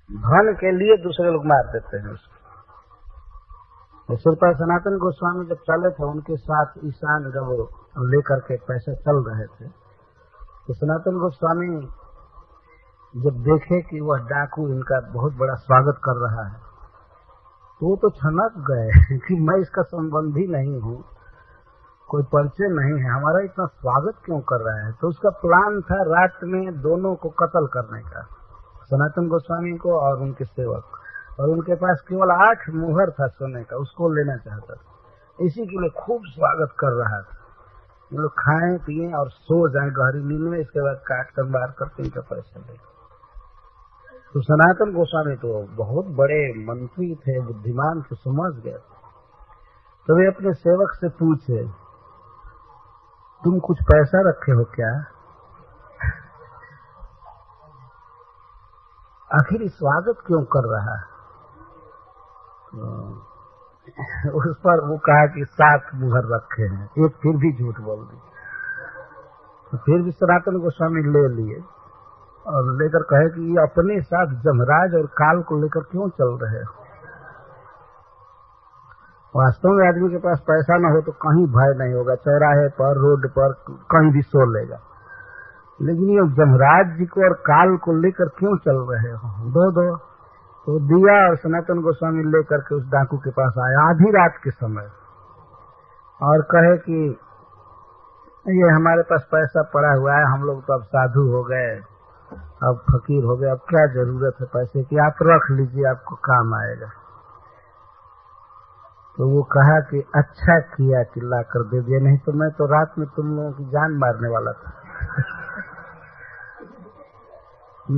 धन के लिए दूसरे लोग मार देते हैं उसको। श्रीपाद सनातन गोस्वामी जब चले थे, उनके साथ ईशान जब लेकर के पैसे चल रहे थे, तो सनातन गोस्वामी जब देखे कि वह डाकू इनका बहुत बड़ा स्वागत कर रहा है, तो वो तो छनक गए कि मैं इसका संबंधी नहीं हूँ, कोई परिचय नहीं है, हमारा इतना स्वागत क्यों कर रहा है। तो उसका प्लान था रात में दोनों को कत्ल करने का, सनातन गोस्वामी को और उनके सेवक। और उनके पास केवल 8 मुहर था सोने का, उसको लेना चाहता था। इसी के लिए खूब स्वागत कर रहा था। ये लोग खाएं पिए और सो जाए गहरी नींद में, इसके बाद काट कर बाहर करके इनका पैसा ले। तो सनातन गोस्वामी तो बहुत बड़े मंत्री थे, बुद्धिमान थे, समझ गए। तो वे अपने सेवक से पूछे, तुम कुछ पैसा रखे हो क्या? आखिर स्वागत क्यों कर रहा है? उस पर वो कहा कि 7 मुहर रखे हैं। एक फिर भी झूठ बोल दी। तो फिर भी सनातन गोस्वामी ले लिए और लेकर कहे कि ये अपने साथ जमराज और काल को लेकर क्यों चल रहे हो? वास्तव में आदमी के पास पैसा न हो तो कहीं भय नहीं होगा, चौराहे पर, रोड पर, कहीं भी सो लेगा। लेकिन ये जमराज जी को और काल को लेकर क्यों चल रहे हो? दो तो दिया, और सनातन गोस्वामी लेकर के उस डाकू के पास आया आधी रात के समय और कहे कि ये हमारे पास पैसा पड़ा हुआ है, हम लोग तो अब साधु हो गए, अब फकीर हो गए, अब क्या जरूरत है पैसे की, आप रख लीजिए, आपको काम आएगा। तो वो कहा कि अच्छा किया कि ला कर दे दिया, नहीं तो मैं तो रात में तुम लोगों की जान मारने वाला था।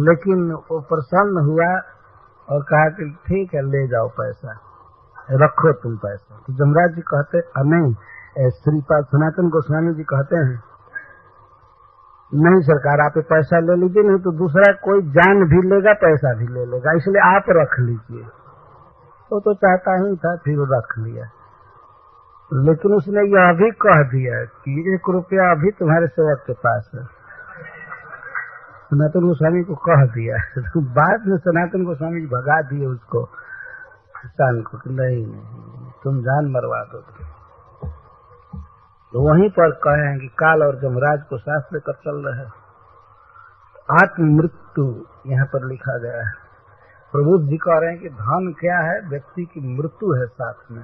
लेकिन वो प्रसन्न हुआ और कहा कि ठीक है, ले जाओ पैसा, रखो तुम पैसा। तो जमराज जी कहते नहीं, श्रीपाद सनातन गोस्वामी जी कहते हैं, नहीं सरकार, आप पैसा ले लीजिए, नहीं तो दूसरा कोई जान भी लेगा, पैसा भी ले लेगा, इसलिए आप रख लीजिए। तो चाहता ही था, फिर रख लिया। लेकिन उसने यह भी कह दिया कि 1 रुपया अभी तुम्हारे सेवक के पास है। सनातन गोस्वामी को कह दिया। तो बाद में सनातन गोस्वामी भगा दिए उसको, किसान को कि नहीं तुम जान मरवा दो। तो वहीं पर कहे हैं कि काल और जमराज को साथ लेकर चल रहे हैं। आत्म मृत्यु यहाँ पर लिखा गया है। प्रभु जी कह रहे हैं कि धन क्या है, व्यक्ति की मृत्यु है साथ में।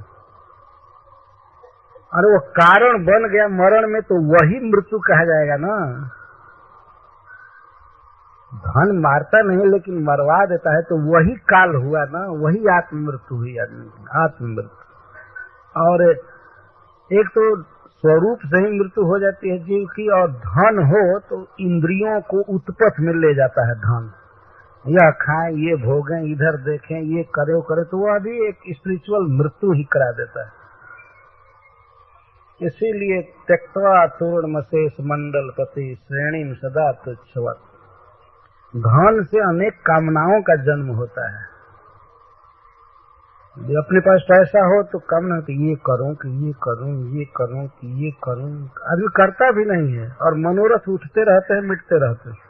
अरे वो कारण बन गया मरण में तो वही मृत्यु कहा जाएगा ना। धन मारता नहीं लेकिन मरवा देता है तो वही काल हुआ ना, वही आत्म मृत्यु हुई आदमी की, आत्म मृत्यु। और एक तो स्वरूप से ही मृत्यु हो जाती है जीव की, और धन हो तो इंद्रियों को उत्पथ में ले जाता है धन। यह खाएं, ये भोगें, इधर देखें, ये करे वो करे, तो वह भी एक स्पिरिचुअल मृत्यु ही करा देता है। इसीलिए त्यक्त्वा तूर्णमशेष मंडल पति श्रेणी सदा तुच्छवत्, धन से अनेक कामनाओं का जन्म होता है। यदि अपने पास पैसा हो तो कामना कि ये करूं कि ये करूं, ये करूं कि ये करूं, आदमी करता भी नहीं है और मनोरथ उठते रहते हैं, मिटते रहते हैं।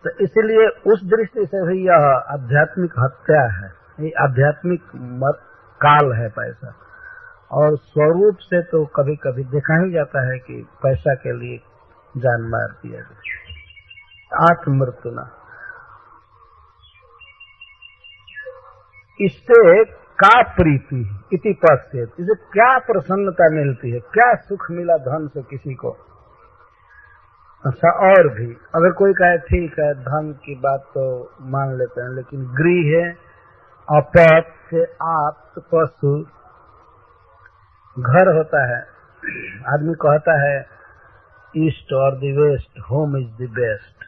तो इसलिए उस दृष्टि से भी यह आध्यात्मिक हत्या है, ये आध्यात्मिक काल है पैसा। और स्वरूप से तो कभी कभी देखा ही जाता है कि पैसा के लिए जान मार दिया गया। आत्ममृत्यु ना, इससे का प्रीति इति पश्येत, इसे क्या प्रसन्नता मिलती है, क्या सुख मिला धन से किसी को। अच्छा, और भी अगर कोई कहे ठीक है धन की बात तो मान लेते हैं, लेकिन गृह, अपत्य, आप्त, पशु, घर होता है, आदमी कहता है ईस्ट और the west, home is the best.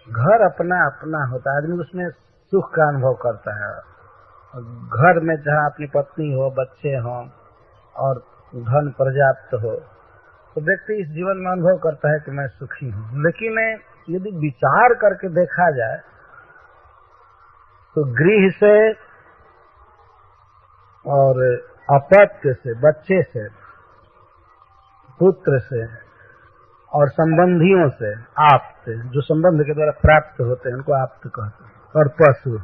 घर अपना अपना होता है, आदमी उसमें सुख का अनुभव करता है। घर में जहाँ अपनी पत्नी हो, बच्चे हों और धन पर्याप्त हो तो व्यक्ति इस जीवन में अनुभव करता है कि मैं सुखी हूँ। लेकिन यदि विचार करके देखा जाए तो गृह से और अपत्य से, बच्चे से, पुत्र से और संबंधियों से, आप्त, जो संबंध के द्वारा प्राप्त होते हैं उनको आप्त कहते हैं, और पशु,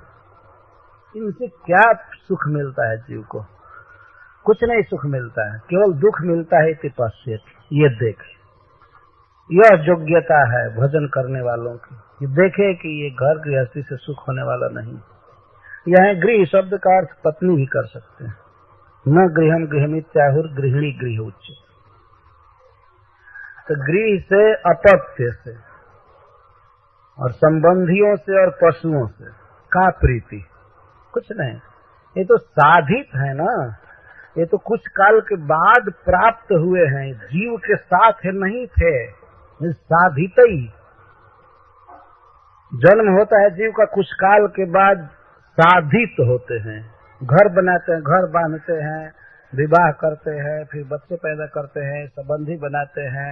इनसे क्या सुख मिलता है जीव को? कुछ नहीं सुख मिलता है, केवल दुख मिलता है। इति पश्येत, ये देख, यह योग्यता है भजन करने वालों की, ये देखे कि ये घर गृहस्थी से सुख होने वाला नहीं। यह गृह शब्द का अर्थ पत्नी भी कर सकते हैं। न गृहम गृहमित्याहुर गृहिणी गृह उच्च। तो गृह से, अपत्य से और संबंधियों से और पशुओं से का प्रीति? कुछ नहीं, ये तो साधित है ना, ये तो कुछ काल के बाद प्राप्त हुए हैं, जीव के साथ नहीं थे, साधित ही। जन्म होता है जीव का, कुछ काल के बाद साधित होते हैं, घर बनाते हैं, घर बांधते हैं, विवाह करते हैं, फिर बच्चे पैदा करते हैं, संबंधी बनाते हैं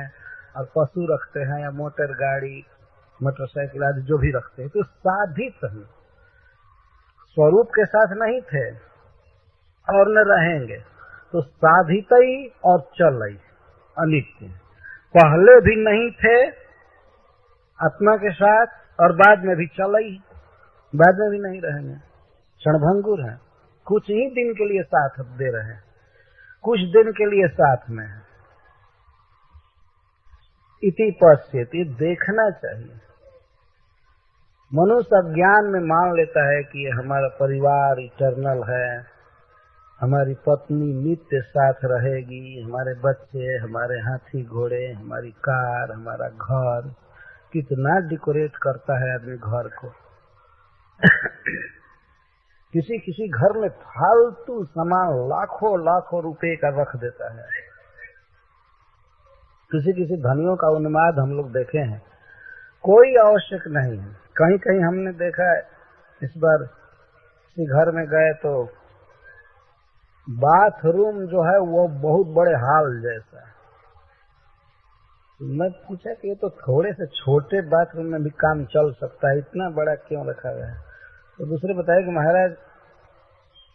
और पशु रखते हैं या मोटर गाड़ी, मोटरसाइकिल आदि जो भी रखते हैं, तो साधित हैं, स्वरूप के साथ नहीं थे और न रहेंगे। तो साधित ही और चल ही अनित्य, पहले भी नहीं थे आत्मा के साथ और बाद में भी चल ही, बाद में भी नहीं रहेंगे, क्षणभंगुर है। कुछ ही दिन के लिए साथ दे रहे हैं, कुछ दिन के लिए साथ में है। इति पश्येत, ये देखना चाहिए। मनुष्य अज्ञान में मान लेता है कि ये हमारा परिवार इटर्नल है, हमारी पत्नी नित्य साथ रहेगी, हमारे बच्चे, हमारे हाथी घोड़े, हमारी कार, हमारा घर। कितना डेकोरेट करता है आदमी घर को। किसी किसी घर में फालतू सामान लाखों लाखों रुपए का रख देता है। किसी किसी धनियों का उन्माद हम लोग देखे हैं, कोई आवश्यक नहीं है। कहीं कहीं हमने देखा है, इस बार किसी घर में गए तो बाथरूम जो है वो बहुत बड़े हॉल जैसा है। मैं पूछा कि ये तो थोड़े से छोटे बाथरूम में भी काम चल सकता है, इतना बड़ा क्यों रखा गया है? तो दूसरे बताया कि महाराज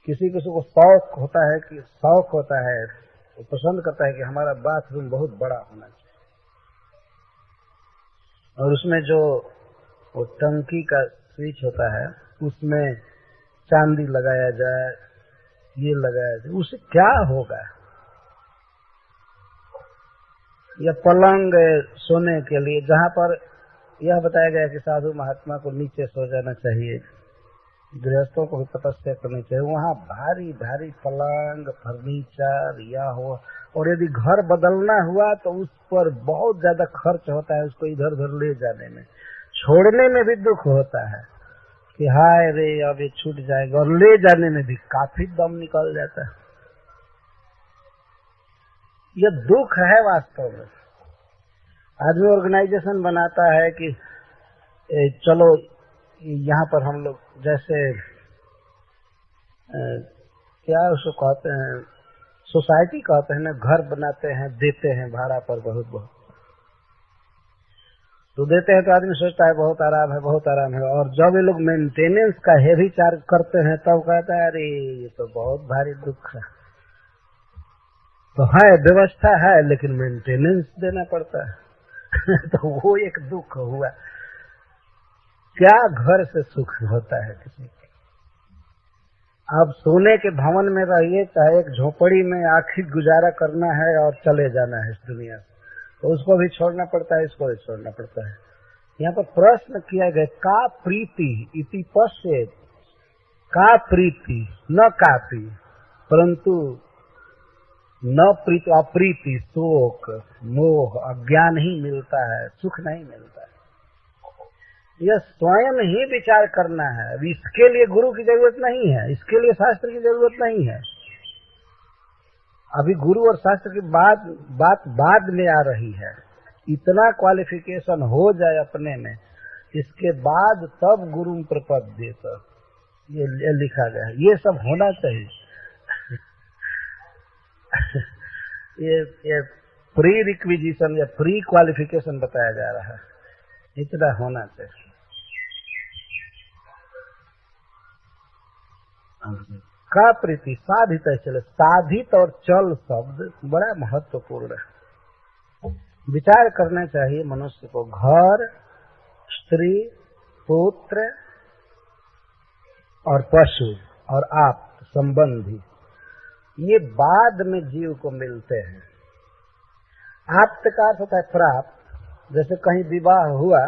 किसी किसी को शौक होता है, वो पसंद करता है कि हमारा बाथरूम बहुत बड़ा होना चाहिए, और उसमें जो वो टंकी का स्विच होता है उसमें चांदी लगाया जाए, ये लगाया जाए, उससे क्या होगा? या पलंग सोने के लिए, जहाँ पर यह बताया गया कि साधु महात्मा को नीचे सो जाना चाहिए, गृहस्थों को भी तपस्या करनी चाहिए, वहाँ भारी भारी पलंग फर्नीचर या हो, और यदि घर बदलना हुआ तो उस पर बहुत ज्यादा खर्च होता है, उसको इधर उधर ले जाने में, छोड़ने में भी दुख होता है कि हाय रे अब ये छूट जाएगा, और ले जाने में भी काफी दम निकल जाता है। यह दुख है वास्तव में। आदमी ऑर्गेनाइजेशन बनाता है कि चलो यहाँ पर हम लोग जैसे क्या उसको कहते हैं, सोसाइटी कहते हैं ना, घर बनाते हैं, देते हैं भाड़ा पर बहुत बहुत, तो देते हैं तो आदमी सोचता है बहुत आराम है, बहुत आराम है, और जब ये लोग मेंटेनेंस का हेवी चार्ज करते हैं तब कहता है अरे ये तो बहुत भारी दुख है। तो है व्यवस्था है लेकिन मेंटेनेंस देना पड़ता है तो वो एक दुख हुआ। क्या घर से सुख होता है किसी को? आप सोने के भवन में रहिए, चाहे एक झोपड़ी में आखिर गुजारा करना है और चले जाना है इस दुनिया से, तो उसको भी छोड़ना पड़ता है, इसको भी छोड़ना पड़ता है। यहाँ पर प्रश्न किया गया, का प्रीति इति पश्येत्, का प्रीति न कापी, परंतु न प्रीति अप्रीति, शोक मोह अज्ञान ही मिलता है, सुख नहीं मिलता है। यह स्वयं ही विचार करना है। अब इसके लिए गुरु की जरूरत नहीं है, इसके लिए शास्त्र की जरूरत नहीं है। अभी गुरु और शास्त्र की बात बाद में आ रही है। इतना क्वालिफिकेशन हो जाए अपने में, इसके बाद तब गुरु प्रपद्य, तो ये लिखा गया है, ये सब होना चाहिए। ये प्री रिक्विजिशन या प्री क्वालिफिकेशन बताया जा रहा है, इतना होना चाहिए। का प्रीति साधित है, चले साधित और चल शब्द बड़ा महत्वपूर्ण है। विचार करना चाहिए मनुष्य को, घर, स्त्री, पुत्र और पशु और आप संबंधी, ये बाद में जीव को मिलते हैं। आप्त का अर्थ होता है प्राप्त। जैसे कहीं विवाह हुआ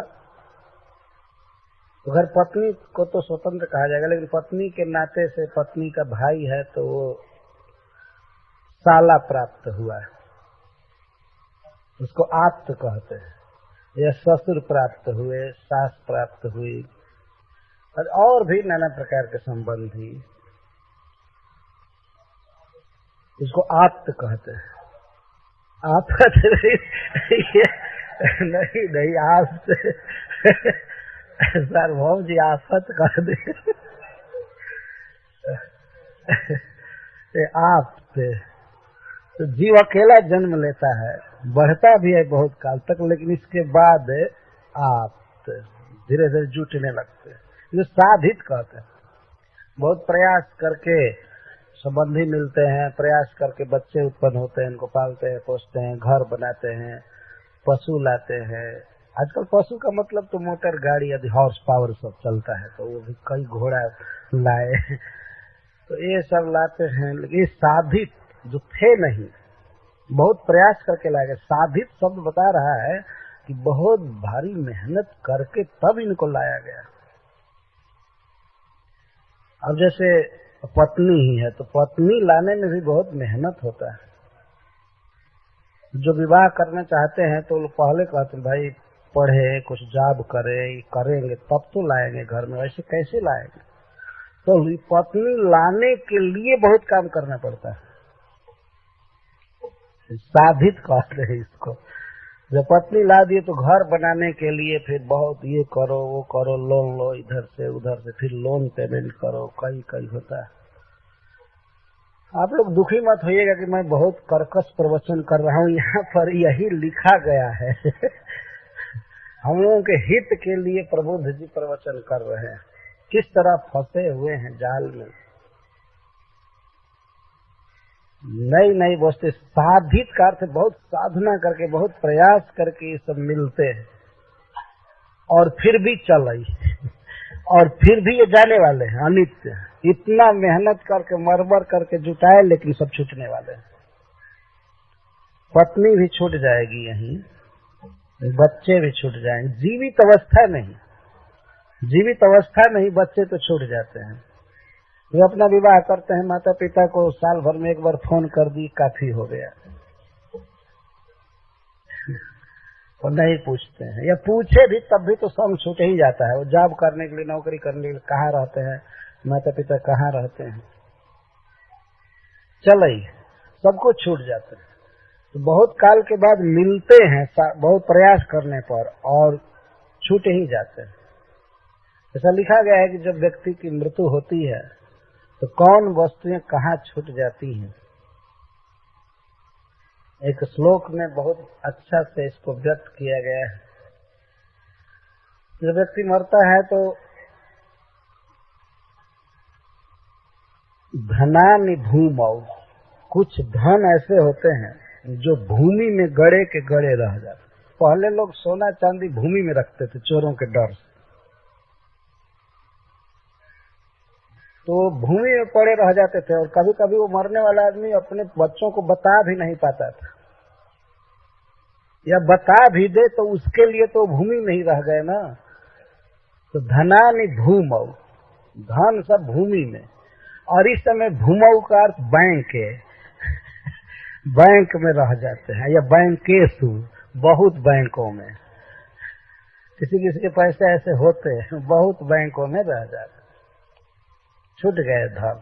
तो घर पत्नी को तो स्वतंत्र कहा जाएगा, लेकिन पत्नी के नाते से पत्नी का भाई है तो वो साला प्राप्त हुआ है, उसको आप्त कहते हैं। या ससुर प्राप्त हुए, सास प्राप्त हुई, और भी नाना प्रकार के संबंधी, इसको आप्त कहते हैं। आप नहीं आप सार्वभौम जी आफत कह दे आप तो जीव अकेला जन्म लेता है, बढ़ता भी है बहुत काल तक, लेकिन इसके बाद आप धीरे धीरे जुटने लगते हैं। जो साधित कहते हैं, बहुत प्रयास करके संबंधी मिलते हैं, प्रयास करके बच्चे उत्पन्न होते हैं, इनको पालते हैं, पोसते हैं, घर बनाते हैं, पशु लाते हैं। आजकल पशु का मतलब तो मोटर गाड़ी आदि हॉर्स पावर सब चलता है, तो वो भी कई घोड़ा लाए तो ये सब लाते हैं। लेकिन ये साधित जो थे नहीं, बहुत प्रयास करके लाए गए। साधित शब्द बता रहा है कि बहुत भारी मेहनत करके तब इनको लाया गया। अब जैसे पत्नी ही है तो पत्नी लाने में भी बहुत मेहनत होता है। जो विवाह करना चाहते हैं तो पहले कहते हैं भाई पढ़े, कुछ जॉब करेंगे तब तो लाएंगे घर में, वैसे कैसे लाएंगे? तो पत्नी लाने के लिए बहुत काम करना पड़ता है। साधित कहते हैं इसको। जब पत्नी ला दिए तो घर बनाने के लिए फिर बहुत ये करो वो करो, लोन लो इधर से उधर से, फिर लोन पेमेंट करो, कई होता है। आप लोग दुखी मत होइएगा कि मैं बहुत कर्कश प्रवचन कर रहा हूँ, यहाँ पर यही लिखा गया है हम लोगों के हित के लिए प्रबुद्ध जी प्रवचन कर रहे हैं, किस तरह फंसे हुए हैं जाल में। नई वस्तु साधित का अर्थ बहुत साधना करके, बहुत प्रयास करके ये सब मिलते हैं, और फिर भी चल रही और फिर भी ये जाने वाले हैं, अनित्य। इतना मेहनत करके मरमर करके जुटाए, लेकिन सब छूटने वाले हैं। पत्नी भी छूट जाएगी यहीं, बच्चे भी छूट जाएंगे। जीवित अवस्था नहीं बच्चे तो छूट जाते हैं। वे अपना विवाह करते हैं, माता पिता को साल भर में एक बार फोन कर दी, काफी हो गया, तो नहीं पूछते हैं, या पूछे भी तब भी तो सब छूट ही जाता है। वो जॉब करने के लिए, नौकरी करने के लिए कहाँ रहते हैं, माता पिता कहाँ रहते हैं, चल ही सब कुछ छूट जाते हैं। तो बहुत काल के बाद मिलते हैं, बहुत प्रयास करने पर, और छूट ही जाते हैं। ऐसा लिखा गया है कि जब व्यक्ति की मृत्यु होती है तो कौन वस्तुएं कहाँ छूट जाती हैं। एक श्लोक में बहुत अच्छा से इसको व्यक्त किया गया है। जब व्यक्ति मरता है तो धनानि भूमौ, कुछ धन ऐसे होते हैं जो भूमि में गड़े के गड़े रह जाते। पहले लोग सोना चांदी भूमि में रखते थे चोरों के डर से, तो भूमि में पड़े रह जाते थे, और कभी कभी वो मरने वाला आदमी अपने बच्चों को बता भी नहीं पाता था, या बता भी दे तो उसके लिए तो भूमि में ही रह गए ना। तो धनानि भूमौ, धन सब भूमि में। और इस समय भूमौ का अर्थ बैंक है, बैंक में रह जाते हैं, या बैंकेशु, बहुत बैंकों में। किसी किसी के पैसे ऐसे होते हैं, बहुत बैंकों में रह जाते, छूट गए धन।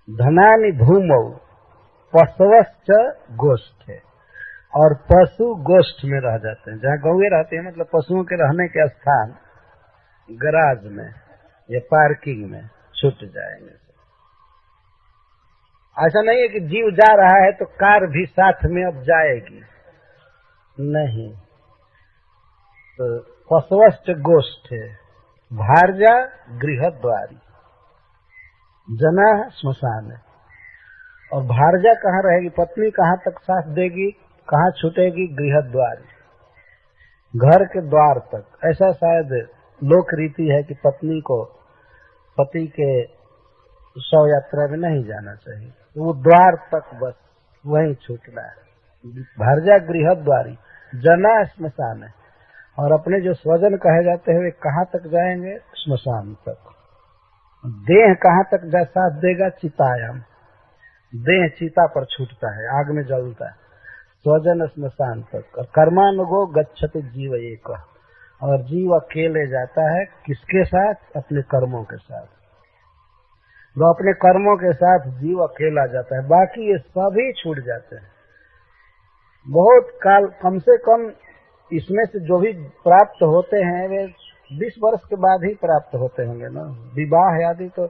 धनानि भूमौ पशवश्च गोष्ठे, और पशु गोष्ठ में रह जाते हैं, जहाँ गौएं रहते हैं, मतलब पशुओं के रहने के स्थान, गराज में या पार्किंग में छूट जाएंगे। ऐसा नहीं है कि जीव जा रहा है तो कार भी साथ में अब जाएगी, नहीं। तो पशवश्च गोष्ठे भार्या गृहद्वारी जना श्मशान है। और भार्या कहाँ रहेगी, पत्नी कहाँ तक साथ देगी, कहाँ छूटेगी, गृहद्वारी, घर के द्वार तक। ऐसा शायद लोक रीति है कि पत्नी को पति के शव यात्रा में नहीं जाना चाहिए, तो वो द्वार तक बस वहीं छूटना है। भार्या गृहद्वारी जना श्मशान है। और अपने जो स्वजन कहे जाते हैं वे कहाँ तक जाएंगे, श्मशान तक। देह कहाँ तक जा साथ देगा, चितायाम, देह चिता पर छूटता है, आग में जलता है। स्वजन श्मशान तक। और कर्मानुगो गच्छति जीव एक, और जीव अकेले जाता है किसके साथ, अपने कर्मों के साथ। वो अपने कर्मों के साथ जीव अकेला जाता है, बाकी ये सभी छूट जाते हैं। बहुत काल, कम से कम इसमें से जो भी प्राप्त होते हैं वे 20 वर्ष के बाद ही प्राप्त होते होंगे ना। विवाह आदि तो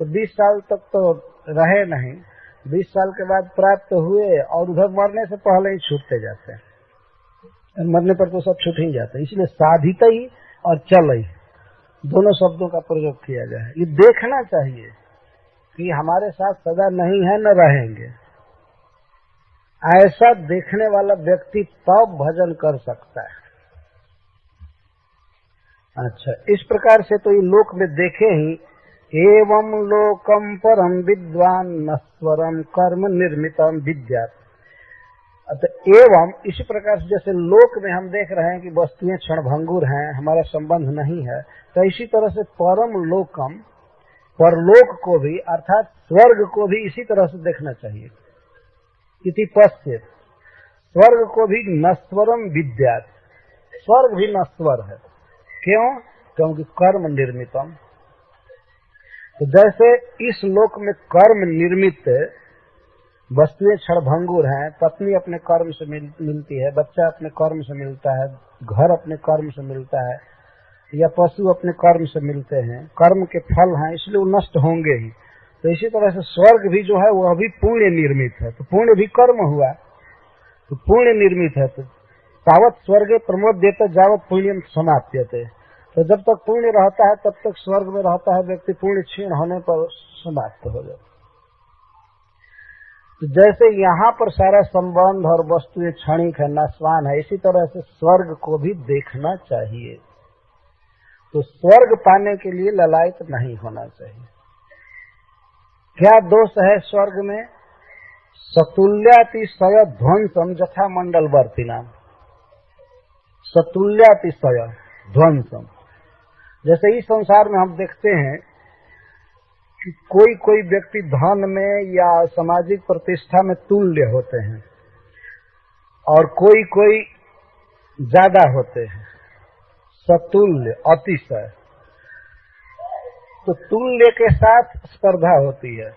20 साल तक तो रहे नहीं, 20 साल के बाद प्राप्त हुए, और उधर मरने से पहले ही छूटते जाते हैं। मरने पर तो सब छूट ही जाते हैं। इसलिए साधित ही और चल ही, दोनों शब्दों का प्रयोग किया गया है। ये देखना चाहिए कि हमारे साथ सदा नहीं है, न रहेंगे। ऐसा देखने वाला व्यक्ति तब भजन कर सकता है। अच्छा, इस प्रकार से तो ये लोक में देखे ही, एवं लोकम परम विद्वान नश्वरम कर्म निर्मितम विद्यात्। अतः एवं इसी प्रकार से जैसे लोक में हम देख रहे हैं कि वस्तुएं क्षणभंगुर हैं, हमारा संबंध नहीं है, तो इसी तरह से परम लोकम, परलोक को भी अर्थात स्वर्ग को भी इसी तरह से देखना चाहिए। इति पश्येत्, स्वर्ग को भी नश्वरम विद्यात्, स्वर्ग भी नश्वर है। क्यों? क्योंकि कर्म निर्मितम। तो जैसे इस लोक में कर्म निर्मित वस्तुएं क्षणभंगुर हैं, पत्नी अपने कर्म से मिलती है, बच्चा अपने कर्म से मिलता है, घर अपने कर्म से मिलता है, या पशु अपने कर्म से मिलते हैं, कर्म के फल हैं, इसलिए वो नष्ट होंगे ही। तो इसी तरह से स्वर्ग भी जो है वह भी पुण्य निर्मित है, तो पुण्य भी कर्म हुआ, तो पुण्य निर्मित है। तो तावत स्वर्गे प्रमोद्यते जावत पुण्यम समाप्यते। तो जब तक पुण्य रहता है तब तक स्वर्ग में रहता है व्यक्ति, पुण्य क्षीण होने पर समाप्त हो जाता। तो जैसे यहाँ पर सारा संबंध और वस्तुएं क्षणिक है, नाशवान है, इसी तरह से स्वर्ग को भी देखना चाहिए। तो स्वर्ग पाने के लिए ललायत नहीं होना चाहिए। क्या दोष है स्वर्ग में? सतुल्यातिशय ध्वंसम जथा मंडलवर्तिनाम। सतुल्यातिशय ध्वंसम, जैसे इस संसार में हम देखते हैं कि कोई कोई व्यक्ति धन में या सामाजिक प्रतिष्ठा में तुल्य होते हैं और कोई कोई ज्यादा होते हैं, सतुल्य अतिशय। तो तुल्य के साथ स्पर्धा होती है,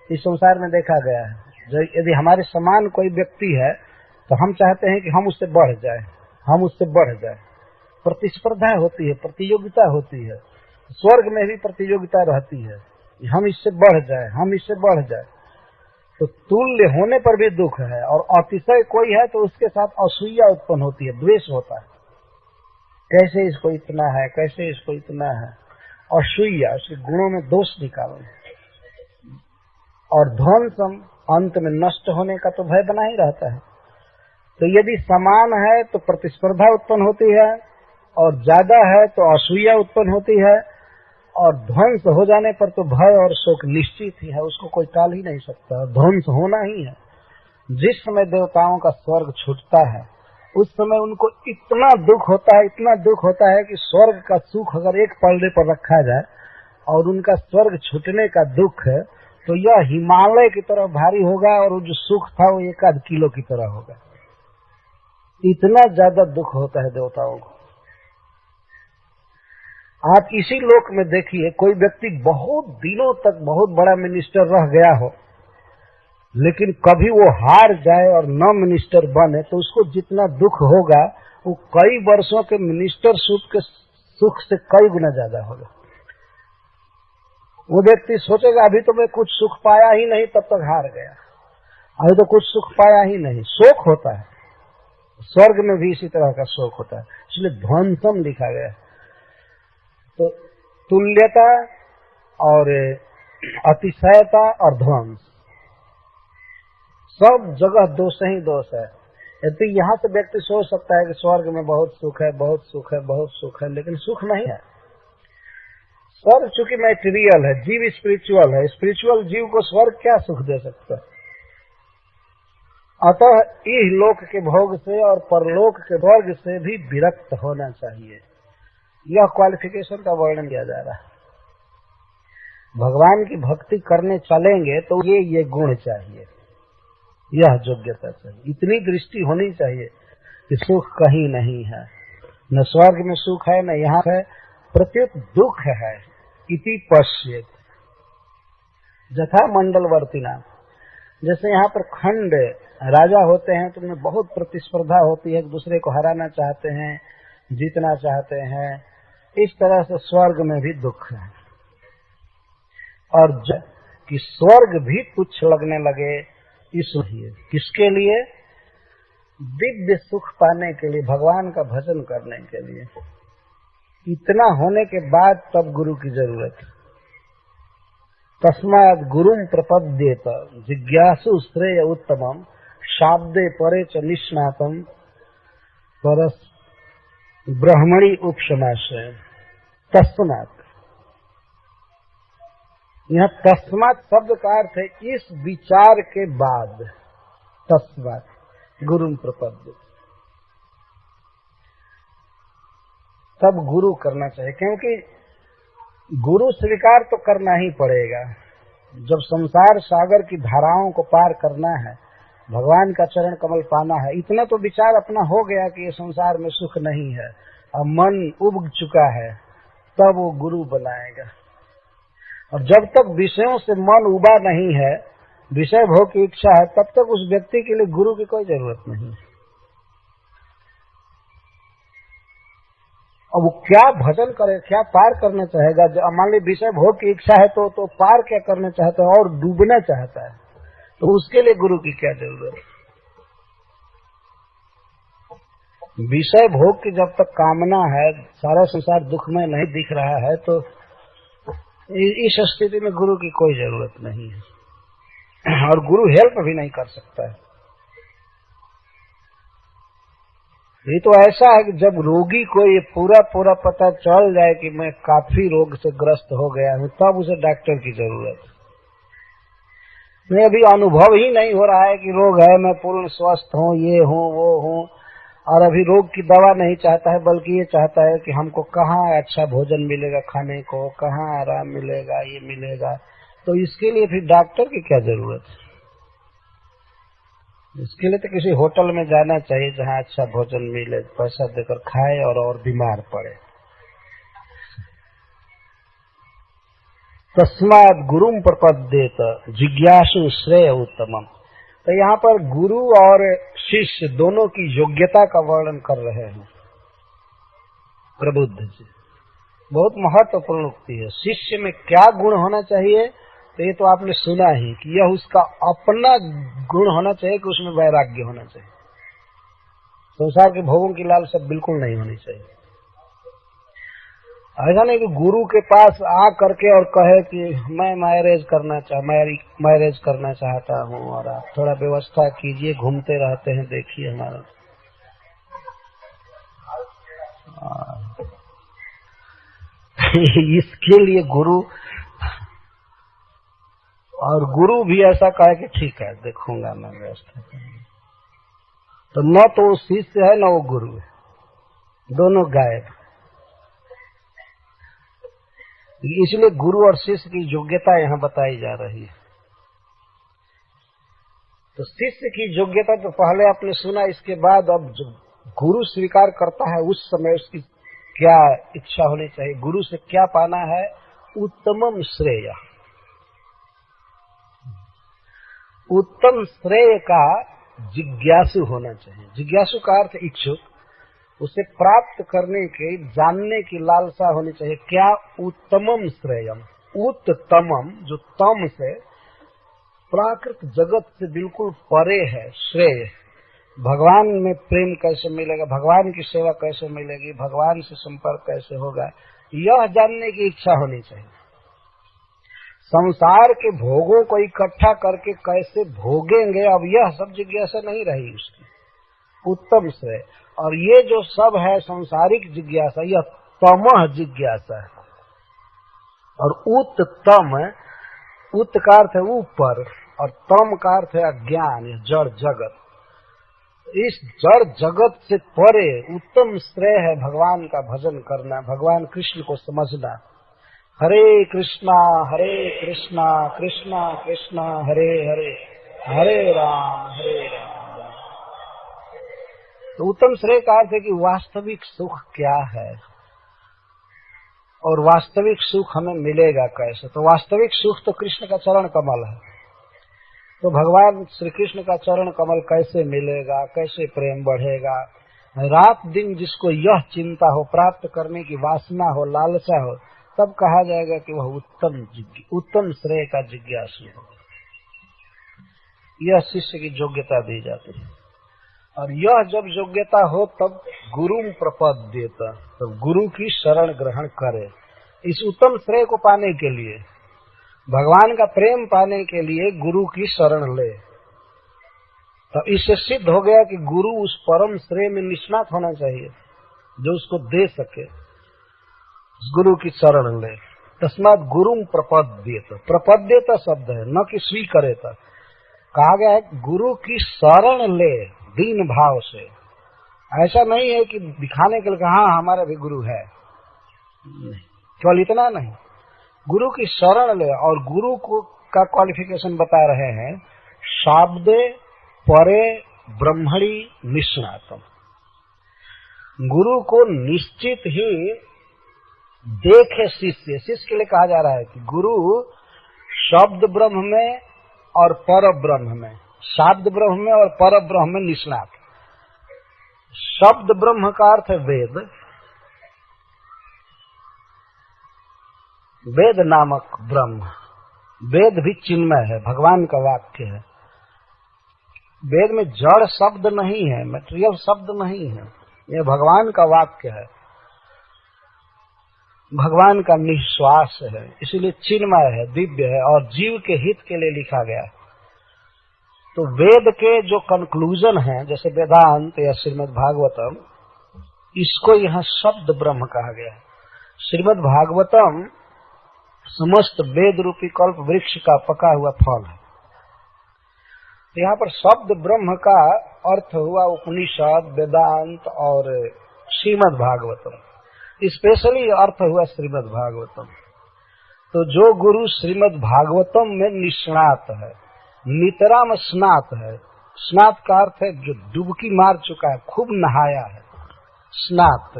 इस संसार में देखा गया है। यदि हमारे समान कोई व्यक्ति है तो हम चाहते हैं कि हम उससे बढ़ जाए, हम उससे बढ़ जाए। प्रतिस्पर्धा होती है, प्रतियोगिता होती है। स्वर्ग में भी प्रतियोगिता रहती है, हम इससे बढ़ जाए, हम इससे बढ़ जाए। तो तुल्य होने पर भी दुख है, और अतिशय कोई है तो उसके साथ असूया उत्पन्न होती है, द्वेष होता है। कैसे इसको इतना है, कैसे इसको इतना है, असूया, उसके गुणों में दोष निकालना। और ध्वंसम, अंत में नष्ट होने का तो भय बना ही रहता है। तो यदि समान है तो प्रतिस्पर्धा उत्पन्न होती है, और ज्यादा है तो असूया उत्पन्न होती है, और ध्वंस हो जाने पर तो भय और शोक निश्चित ही है, उसको कोई टाल ही नहीं सकता, ध्वंस होना ही है। जिस समय देवताओं का स्वर्ग छूटता है उस समय उनको इतना दुख होता है, इतना दुख होता है कि स्वर्ग का सुख अगर एक पलड़े पर रखा जाए और उनका स्वर्ग छूटने का दुख है तो यह हिमालय की तरह भारी होगा, और वो जो सुख था वो 1 किलो की तरह होगा। इतना ज्यादा दुख होता है देवताओं को। आप इसी लोक में देखिए, कोई व्यक्ति बहुत दिनों तक बहुत बड़ा मिनिस्टर रह गया हो, लेकिन कभी वो हार जाए और न मिनिस्टर बने तो उसको जितना दुख होगा वो कई वर्षों के मिनिस्टर सुख से कई गुना ज्यादा होगा। वो व्यक्ति सोचेगा अभी तो मैं कुछ सुख पाया ही नहीं, तब तक हार गया, अभी तो कुछ सुख पाया ही नहीं। शोक होता है, स्वर्ग में भी इसी तरह का शोक होता है, इसलिए ध्वंसम लिखा गया। तो तुल्यता और अतिशयता और ध्वंस, सब जगह दोष ही दोष है। यदि यहाँ से व्यक्ति सोच सकता है कि स्वर्ग में बहुत सुख है, बहुत सुख है, बहुत सुख है, लेकिन सुख नहीं है। स्वर्ग चूंकि मैटेरियल है, जीव स्पिरिचुअल है, स्पिरिचुअल जीव को स्वर्ग क्या सुख दे सकता है? अतः इह लोक के भोग से और परलोक के वर्ग से भी विरक्त होना चाहिए। यह क्वालिफिकेशन का वर्णन किया जा रहा है। भगवान की भक्ति करने चलेंगे तो ये गुण चाहिए, यह योग्यता चाहिए, इतनी दृष्टि होनी चाहिए कि सुख कहीं नहीं है, न स्वर्ग में सुख है न यहाँ है, प्रत्युत दुख है। इति पश्येत जथा मंडलवर्तिना, जैसे यहाँ पर खंड राजा होते हैं तो उनमें बहुत प्रतिस्पर्धा होती है, एक दूसरे को हराना चाहते हैं, जीतना चाहते हैं। इस तरह से स्वर्ग में भी दुख है, और कि स्वर्ग भी तुच्छ लगने लगे, इसलिए किसके लिए? दिव्य सुख पाने के लिए, भगवान का भजन करने के लिए। इतना होने के बाद तब गुरु की जरूरत है। तस्मात् गुरुं प्रपद्येत जिज्ञासु श्रेय उत्तमम शाब्दे परे च निष्णातम परस ब्रह्मणि उपशमाशय। तस्मात्, यह तस्मात् शब्द का अर्थ है इस विचार के बाद। तस्मात् गुरुं प्रपद्येत, तब गुरु करना चाहिए, क्योंकि गुरु स्वीकार तो करना ही पड़ेगा। जब संसार सागर की धाराओं को पार करना है, भगवान का चरण कमल पाना है, इतना तो विचार अपना हो गया कि ये संसार में सुख नहीं है, अब मन उब चुका है, तब वो गुरु बनाएगा। और जब तक विषयों से मन उबा नहीं है, विषय भोग की इच्छा है, तब तक उस व्यक्ति के लिए गुरु की कोई जरूरत नहीं। अब वो क्या भजन करे, क्या पार करना चाहेगा? मान ली विषय भोग की इच्छा है तो पार क्या करना चाहता है? और डूबना चाहता है, तो उसके लिए गुरु की क्या जरूरत है? विषय भोग की जब तक कामना है, सारा संसार दुखमय नहीं दिख रहा है, तो इस स्थिति में गुरु की कोई जरूरत नहीं है, और गुरु हेल्प भी नहीं कर सकता है। ये तो ऐसा है कि जब रोगी को ये पूरा पता चल जाए कि मैं काफी रोग से ग्रस्त हो गया हूँ, तब उसे डॉक्टर की जरूरत है। मैं अभी अनुभव ही नहीं हो रहा है कि रोग है, मैं पूर्ण स्वस्थ हूँ, ये हूँ वो हूँ, और अभी रोग की दवा नहीं चाहता है, बल्कि ये चाहता है कि हमको कहाँ अच्छा भोजन मिलेगा खाने को, कहाँ आराम मिलेगा, ये मिलेगा। तो इसके लिए फिर डॉक्टर की क्या जरूरत है? इसके लिए तो किसी होटल में जाना चाहिए जहाँ अच्छा भोजन मिले, पैसा देकर खाए और बीमार पड़े। तस्मात् गुरुम प्रपद्येत जिज्ञासु श्रेय उत्तमम। तो यहाँ पर गुरु और शिष्य दोनों की योग्यता का वर्णन कर रहे हैं प्रबुद्ध जी। बहुत महत्वपूर्ण उक्ति है। शिष्य में क्या गुण होना चाहिए, तो ये तो आपने सुना ही कि यह उसका अपना गुण होना चाहिए कि उसमें वैराग्य होना चाहिए। संसार के भोगों की लालसा बिल्कुल नहीं होनी चाहिए। ऐसा नहीं कि गुरु के पास आ करके और कहे कि मैं मैरिज करना चाहता हूँ और आप थोड़ा व्यवस्था कीजिए, घूमते रहते हैं, देखिए हमारा। इसके लिए गुरु, और गुरु भी ऐसा कहे कि ठीक है देखूंगा मैं व्यवस्था करूंगा, तो न तो वो शिष्य है न वो गुरु है, दोनों गायब। इसलिए गुरु और शिष्य की योग्यता यहाँ बताई जा रही है। तो शिष्य की योग्यता तो पहले आपने सुना, इसके बाद अब जो गुरु स्वीकार करता है उस समय उसकी क्या इच्छा होनी चाहिए, गुरु से क्या पाना है? उत्तमम श्रेय। उत्तम श्रेय का जिज्ञासु होना चाहिए। जिज्ञासु का अर्थ इच्छुक, उसे प्राप्त करने के, जानने की लालसा होनी चाहिए। क्या? उत्तमम श्रेयम। उत्तमम जो तम से, प्राकृत जगत से बिल्कुल परे है, श्रेय। भगवान में प्रेम कैसे मिलेगा, भगवान की सेवा कैसे मिलेगी, भगवान से संपर्क कैसे होगा, यह जानने की इच्छा होनी चाहिए। संसार के भोगों को इकट्ठा करके कैसे भोगेंगे, अब यह सब जिज्ञासा नहीं रही उसकी। उत्तम श्रेय। और ये जो सब है सांसारिक जिज्ञासा, यह तमह जिज्ञासा है। और उत्तम, उत का अर्थ है ऊपर और तम का अर्थ है अज्ञान, जड़ जगत। इस जड़ जगत से परे उत्तम श्रेय है भगवान का भजन करना, भगवान कृष्ण को समझना। हरे कृष्णा कृष्णा कृष्णा हरे हरे, हरे राम हरे राम। तो उत्तम श्रेय का अर्थ है कि वास्तविक सुख क्या है और वास्तविक सुख हमें मिलेगा कैसे। तो वास्तविक सुख तो कृष्ण का चरण कमल है। तो भगवान श्री कृष्ण का चरण कमल कैसे मिलेगा, कैसे प्रेम बढ़ेगा। रात दिन जिसको यह चिंता हो, प्राप्त करने की वासना हो, लालसा हो, तब कहा जाएगा कि वह उत्तम श्रेय का जिज्ञासु हो। यह शिष्य की योग्यता दी जाती है। और यह जब योग्यता हो तब गुरुम प्रपद्येत, तब गुरु की शरण ग्रहण करे। इस उत्तम श्रेय को पाने के लिए, भगवान का प्रेम पाने के लिए गुरु की शरण ले। तो इससे सिद्ध हो गया कि गुरु उस परम श्रेय में निष्णात होना चाहिए जो उसको दे सके। गुरु की शरण ले। तस्मात् गुरुम प्रपद्येत। प्रपद्येत शब्द है, न कि स्वीकरेत। कहा गया है गुरु की शरण ले दीन भाव से। ऐसा नहीं है कि दिखाने के लिए हाँ हमारा भी गुरु है, केवल इतना नहीं, गुरु की शरण ले। और गुरु को का क्वालिफिकेशन बता रहे हैं, शाब्दे परे ब्रह्मणि निष्णातम। गुरु को निश्चित ही देखे शिष्य। शिष्य के लिए कहा जा रहा है कि गुरु शब्द ब्रह्म में और पर ब्रह्म में, शब्द ब्रह्म में और पर ब्रह्म में निष्णात। शब्द ब्रह्म का अर्थ है वेद, वेद नामक ब्रह्म। वेद भी चिन्मय है, भगवान का वाक्य है। वेद में जड़ शब्द नहीं है, मटेरियल शब्द नहीं है, यह भगवान का वाक्य है, भगवान का निश्वास है, इसीलिए चिन्मय है, दिव्य है और जीव के हित के लिए लिखा गया। तो वेद के जो कंक्लूजन है, जैसे वेदांत या श्रीमद् भागवतम, इसको यहाँ शब्द ब्रह्म कहा गया है। श्रीमद् भागवतम समस्त वेद रूपी कल्प वृक्ष का पका हुआ फल है। तो यहाँ पर शब्द ब्रह्म का अर्थ हुआ उपनिषद, वेदांत और श्रीमद् भागवतम। स्पेशली अर्थ हुआ श्रीमद् भागवतम। तो जो गुरु श्रीमद् भागवतम में निष्णात है, नितराम स्नात है, स्नात का अर्थ है जो डुबकी मार चुका है, खूब नहाया है, स्नात,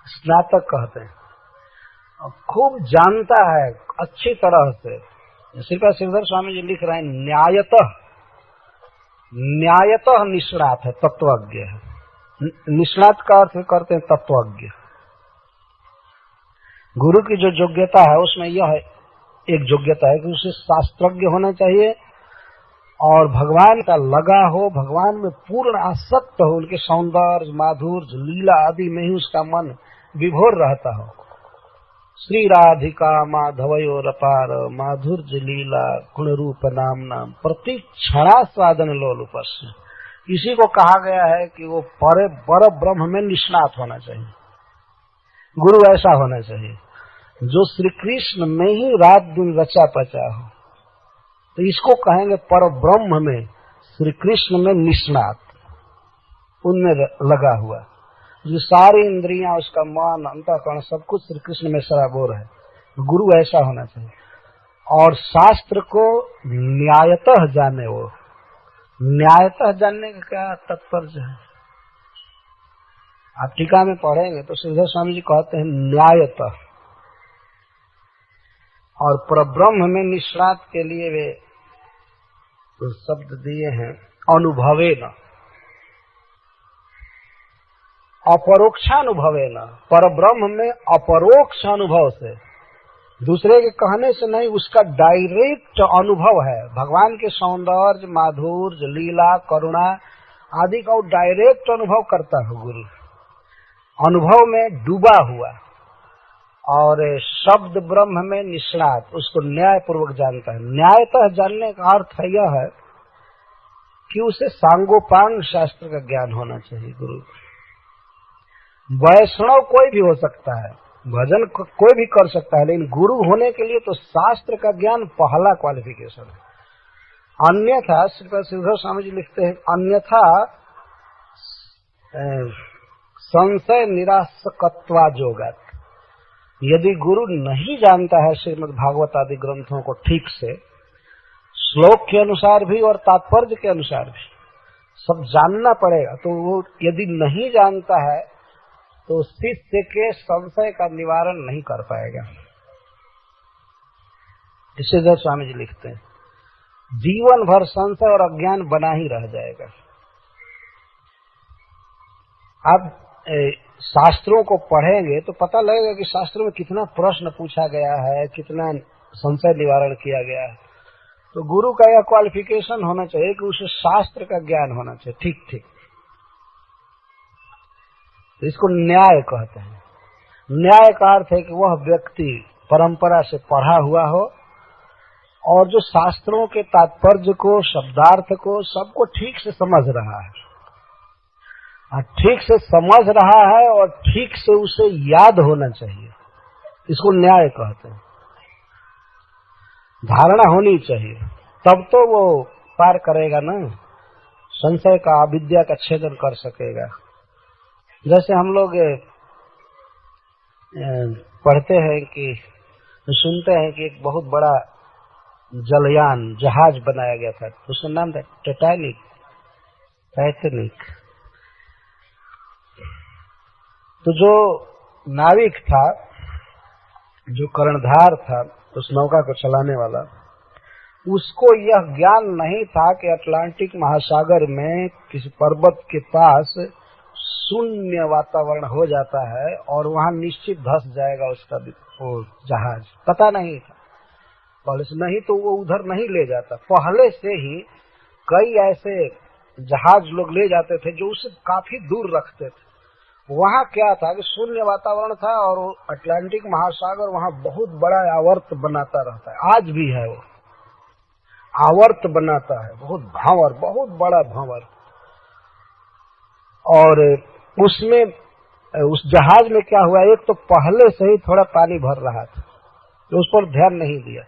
स्नातक कहते हैं, खूब जानता है अच्छी तरह से। श्रीपाद श्रीधर स्वामी जी लिख रहे हैं न्यायतः, न्यायतः निष्णात है, तत्वज्ञ है। निष्णात का अर्थ करते हैं तत्वज्ञ। गुरु की जो योग्यता है उसमें यह एक योग्यता है कि उसे शास्त्रज्ञ होना चाहिए और भगवान का लगा हो, भगवान में पूर्ण आसक्त हो, उनके सौंदर्य, माधुर्य, लीला आदि में ही उसका मन विभोर रहता हो। श्री राधिका माधवयोर अपार माधुर्य लीला गुण रूप नाम नाम प्रति क्षणास्वादन लोलुपस्य। इसी को कहा गया है कि वो पर ब्रह्म में निष्णात होना चाहिए। गुरु ऐसा होना चाहिए जो श्री कृष्ण में ही रात दिन रचा पचा हो। तो इसको कहेंगे पर ब्रह्म में, श्री कृष्ण में निष्णात, उनमें लगा हुआ, जो सारी इंद्रियां, उसका मन, अंतःकरण सब कुछ श्री कृष्ण में सराबोर है। गुरु ऐसा होना चाहिए। और शास्त्र को न्यायतः जाने। वो न्यायतः जानने का क्या तात्पर्य है, आप टीका में पढ़ेंगे तो श्रीधर स्वामी जी कहते हैं न्यायतः। और परब्रह्म में निष्णात के लिए वे तो शब्द दिए हैं अनुभवेन, अपरोक्षानुभवेन। परब्रह्म में अपरोक्ष अनुभव से, दूसरे के कहने से नहीं, उसका डायरेक्ट अनुभव है। भगवान के सौंदर्य, माधुर्य, लीला, करुणा आदि का वो डायरेक्ट अनुभव करता है गुरु। अनुभव में डूबा हुआ और शब्द ब्रह्म में निष्णात, उसको न्याय पूर्वक जानता है। न्यायतः जानने का अर्थ यह है कि उसे सांगोपांग शास्त्र का ज्ञान होना चाहिए। गुरु वैष्णव कोई भी हो सकता है, भजन कोई भी कर सकता है, लेकिन गुरु होने के लिए तो शास्त्र का ज्ञान पहला क्वालिफिकेशन है। अन्यथा, श्रीपाद श्रीधर स्वामी जी लिखते हैं, अन्यथा संशय निरासकत्वाजोगात्। यदि गुरु नहीं जानता है श्रीमद् भागवत आदि ग्रंथों को ठीक से, श्लोक के अनुसार भी और तात्पर्य के अनुसार भी सब जानना पड़ेगा, तो वो यदि नहीं जानता है तो शिष्य के संशय का निवारण नहीं कर पाएगा। इससे स्वामी जी लिखते हैं जीवन भर संशय और अज्ञान बना ही रह जाएगा। आप शास्त्रों को पढ़ेंगे तो पता लगेगा कि शास्त्रों में कितना प्रश्न पूछा गया है, कितना संशय निवारण किया गया है। तो गुरु का यह क्वालिफिकेशन होना चाहिए कि उसे शास्त्र का ज्ञान होना चाहिए ठीक ठीक। तो इसको न्याय कहते हैं। न्याय का अर्थ है कि वह व्यक्ति परंपरा से पढ़ा हुआ हो और जो शास्त्रों के तात्पर्य को, शब्दार्थ को, सबको ठीक से समझ रहा है, ठीक से समझ रहा है और ठीक से उसे याद होना चाहिए। इसको न्याय कहते हैं। धारणा होनी चाहिए, तब तो वो पार करेगा ना, संशय का, अविद्या का छेदन कर सकेगा। जैसे हम लोग पढ़ते हैं कि, सुनते हैं कि एक बहुत बड़ा जलयान, जहाज बनाया गया था, उसका नाम था टाइटैनिक। तो जो नाविक था, जो कर्णधार था उस नौका को चलाने वाला, उसको यह ज्ञान नहीं था कि अटलांटिक महासागर में किसी पर्वत के पास शून्य वातावरण हो जाता है और वहां निश्चित धंस जाएगा उसका वो जहाज। पता नहीं था पहले से, नहीं तो वो उधर नहीं ले जाता। पहले से ही कई ऐसे जहाज लोग ले जाते थे जो उसे काफी दूर रखते थे। वहां क्या था कि शून्य वातावरण था और अटलांटिक महासागर वहां बहुत बड़ा आवर्त बनाता रहता है, आज भी है वो आवर्त बनाता है, बहुत भंवर, बहुत बड़ा भंवर। और उसमें उस जहाज में क्या हुआ, एक तो पहले से ही थोड़ा पानी भर रहा था तो उस पर ध्यान नहीं दिया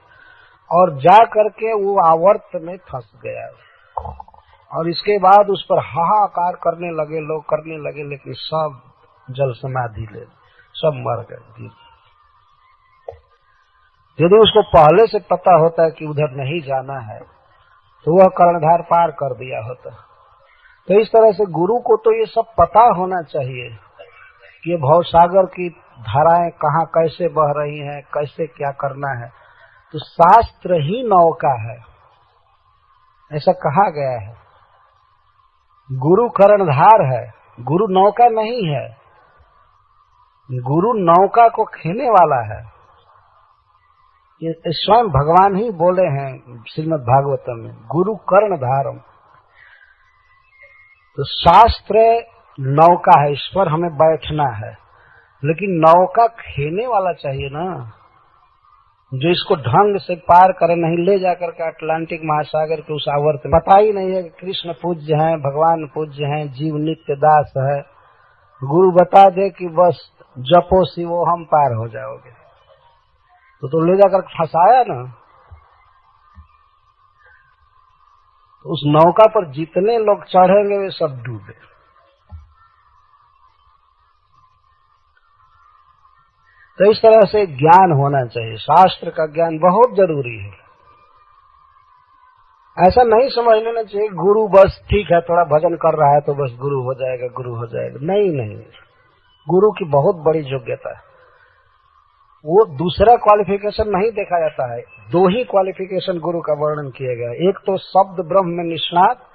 और जा करके वो आवर्त में फंस गया। और इसके बाद उस पर हाहाकार करने लगे लोग, करने लगे, लेकिन सब जल समाधि ले, सब मर गए। यदि उसको पहले से पता होता है कि उधर नहीं जाना है तो वह कर्णधार पार कर दिया होता। तो इस तरह से गुरु को तो ये सब पता होना चाहिए कि ये भवसागर की धाराएं कहाँ कैसे बह रही हैं, कैसे क्या करना है। तो शास्त्र ही नौका है, ऐसा कहा गया है। गुरु कर्णधार है, गुरु नौका नहीं है। गुरु नौका को खेने वाला है। ये स्वयं भगवान ही बोले हैं श्रीमद् भागवतम में, गुरु कर्णधारम। तो शास्त्र नौका है, इस पर हमें बैठना है, लेकिन नौका खेने वाला चाहिए ना, जो इसको ढंग से पार करे, नहीं ले जाकर के अटलांटिक महासागर के उस आवर्त में। पता ही नहीं है कि कृष्ण पूज्य हैं, भगवान पूज्य हैं, जीव नित्य दास है। गुरु बता दे कि बस जपो शिवो हम पार हो जाओगे, तो ले जाकर फंसाया ना। तो उस नौका पर जितने लोग चढ़ेंगे वे सब डूबे। तो इस तरह से ज्ञान होना चाहिए, शास्त्र का ज्ञान बहुत जरूरी है। ऐसा नहीं समझ लेना चाहिए गुरु बस ठीक है, थोड़ा भजन कर रहा है तो बस गुरु हो जाएगा, गुरु हो जाएगा। नहीं नहीं, गुरु की बहुत बड़ी योग्यता है। वो दूसरा क्वालिफिकेशन नहीं देखा जाता है। दो ही क्वालिफिकेशन गुरु का वर्णन किया गया, एक तो शब्द ब्रह्म में निष्णात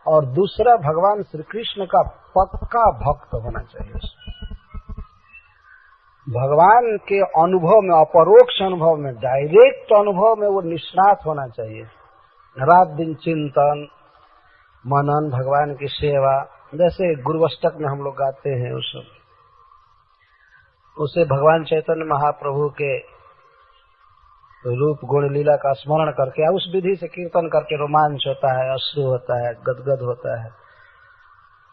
और दूसरा भगवान श्री कृष्ण का पक्का भक्त होना चाहिए। भगवान के अनुभव में, अपरोक्ष अनुभव में, डायरेक्ट अनुभव में वो निष्णात होना चाहिए। रात दिन चिंतन मनन, भगवान की सेवा, जैसे गुरुअष्टक में हम लोग गाते हैं, उसे भगवान चैतन्य महाप्रभु के रूप गुण लीला का स्मरण करके, उस विधि से कीर्तन करके रोमांच होता है, अश्रु होता है, गदगद होता है।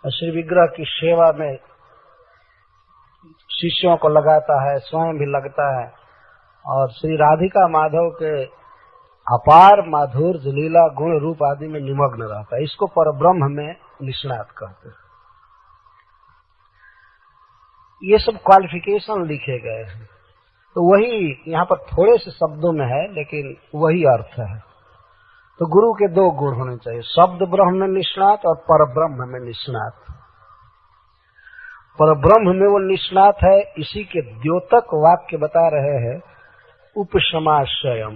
और श्री विग्रह की सेवा में शिष्यों को लगाता है, स्वयं भी लगता है, और श्री राधिका माधव के अपार माधुर्य लीला गुण रूप आदि में निमग्न रहता है। इसको परब्रह्म में निष्णात कहते हैं। ये सब क्वालिफिकेशन लिखे गए हैं, तो वही यहाँ पर थोड़े से शब्दों में है, लेकिन वही अर्थ है। तो गुरु के दो गुण होने चाहिए, शब्द ब्रह्म में निष्णात और परब्रह्म में निष्णात। परब्रह्म में वो निष्णात है, इसी के द्योतक वाक्य बता रहे हैं, उपशमाश्रयम।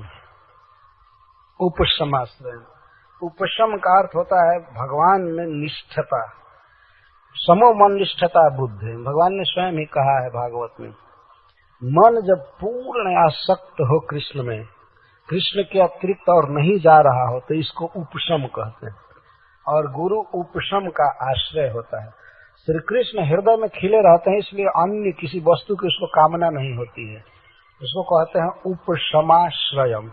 उपशमाश्रयम, उपशम का अर्थ होता है भगवान में निष्ठता। समो मन निष्ठता बुद्धि, भगवान ने स्वयं ही कहा है भागवत में। मन जब पूर्ण आसक्त हो कृष्ण में, कृष्ण के अतिरिक्त और नहीं जा रहा हो, तो इसको उपशम कहते हैं। और गुरु उपशम का आश्रय होता है। श्री कृष्ण हृदय में खिले रहते हैं, इसलिए अन्य किसी वस्तु की उसको कामना नहीं होती है। इसको कहते हैं उपशमाश्रयम।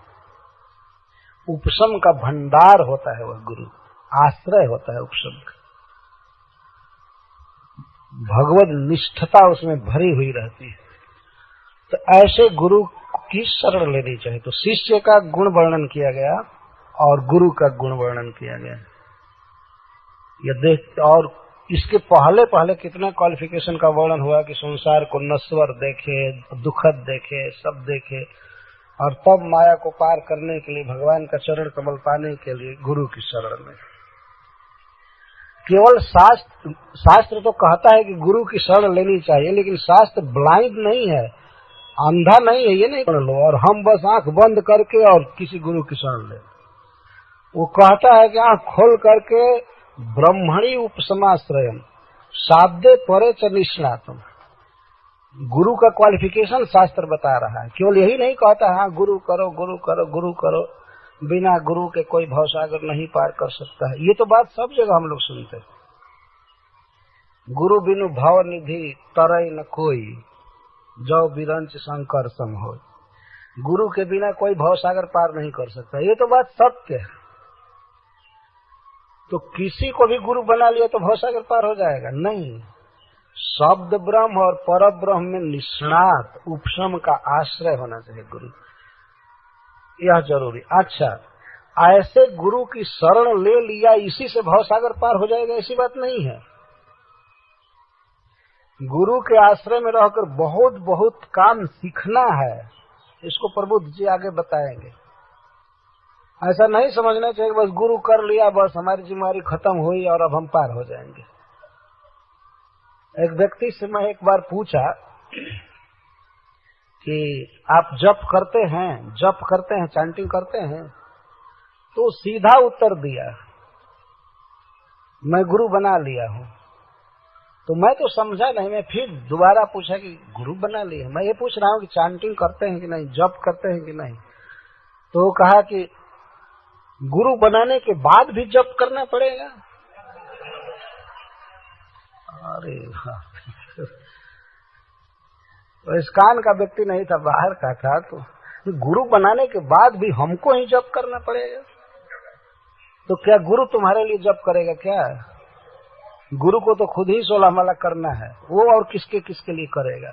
उपशम का भंडार होता है वह गुरु, आश्रय होता है उपशम का। भगवत निष्ठता उसमें भरी हुई रहती है। तो ऐसे गुरु की शरण लेनी चाहिए। तो शिष्य का गुण वर्णन किया गया और गुरु का गुण वर्णन किया गया। ये देख, और इसके पहले पहले कितना क्वालिफिकेशन का वर्णन हुआ कि संसार को नश्वर देखे, दुखद देखे, सब देखे, और तब माया को पार करने के लिए, भगवान का चरण कमल पाने के लिए गुरु की शरण में। केवल शास्त्र तो कहता है कि गुरु की शरण लेनी चाहिए, लेकिन शास्त्र ब्लाइंड नहीं है, अंधा नहीं है। ये नहीं कर लो और हम बस आंख बंद करके और किसी गुरु की शरण ले। वो कहता है कि आंख खोल करके ब्रह्मणी उपशमाश्रयम साध्य परे च निष्णातम। गुरु का क्वालिफिकेशन शास्त्र बता रहा है। केवल यही नहीं कहता है हाँ गुरु करो, गुरु करो, गुरु करो, बिना गुरु के कोई भवसागर नहीं पार कर सकता है। ये तो बात सब जगह हम लोग सुनते हैं। गुरु बिनु भव निधि तरई न कोई, जो बिरंच शंकर सम हो। गुरु के बिना कोई भवसागर पार नहीं कर सकता। ये तो बात सत्य है। तो किसी को भी गुरु बना लिया तो भवसागर पार हो जाएगा? नहीं। शब्द ब्रह्म और पर ब्रह्म में निष्णात उपशम का आश्रय होना चाहिए गुरु, यह जरूरी। अच्छा, ऐसे गुरु की शरण ले लिया इसी से भवसागर पार हो जाएगा, ऐसी बात नहीं है। गुरु के आश्रय में रहकर बहुत बहुत काम सीखना है, इसको प्रबुद्ध जी आगे बताएंगे। ऐसा नहीं समझना चाहिए बस गुरु कर लिया, बस हमारी जिम्मेदारी खत्म हुई और अब हम पार हो जाएंगे। एक व्यक्ति से मैं एक बार पूछा कि आप जप करते हैं, चैंटिंग करते हैं? तो सीधा उत्तर दिया, मैं गुरु बना लिया हूं। तो मैं तो समझा नहीं, मैं फिर दोबारा पूछा कि गुरु बना लिया, मैं ये पूछ रहा हूं कि चैंटिंग करते हैं कि नहीं, जप करते हैं कि नहीं? तो कहा कि गुरु बनाने के बाद भी जप करना पड़ेगा। अरे तो इस कान का व्यक्ति नहीं था, बाहर का था। तो गुरु बनाने के बाद भी हमको ही जप करना पड़ेगा? तो क्या गुरु तुम्हारे लिए जप करेगा क्या? गुरु को तो खुद ही 16 माला करना है, वो और किसके किसके लिए करेगा?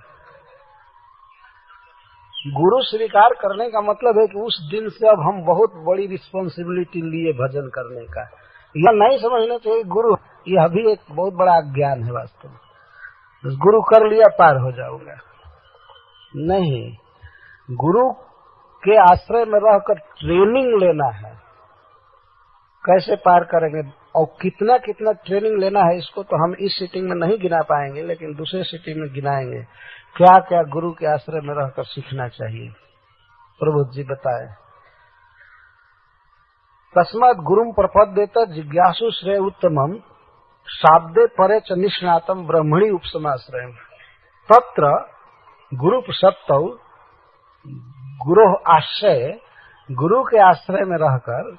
गुरु स्वीकार करने का मतलब है कि उस दिन से अब हम बहुत बड़ी रिस्पॉन्सिबिलिटी लिए भजन करने का। यह नहीं समझना चाहिए गुरु, यह भी एक बहुत बड़ा अज्ञान है वास्तव में। गुरु कर लिया पार हो जाऊंगा, नहीं। गुरु के आश्रय में रहकर ट्रेनिंग लेना है, कैसे पार करेंगे और कितना कितना ट्रेनिंग लेना है, इसको तो हम इस सीटिंग में नहीं गिना पाएंगे, लेकिन दूसरे सीटिंग में गिनाएंगे। क्या क्या गुरु के आश्रय में रहकर सीखना चाहिए, प्रबुद्ध जी बताए। तस्मात् गुरुम प्रपद्येत जिज्ञासु श्रेय उत्तमम शाब्दे परे च निष्णातम ब्रह्मणि उपसमाश्रयम् तत्र गुरु सत्तौ गुरु आश्रय, गुरु के आश्रय में रहकर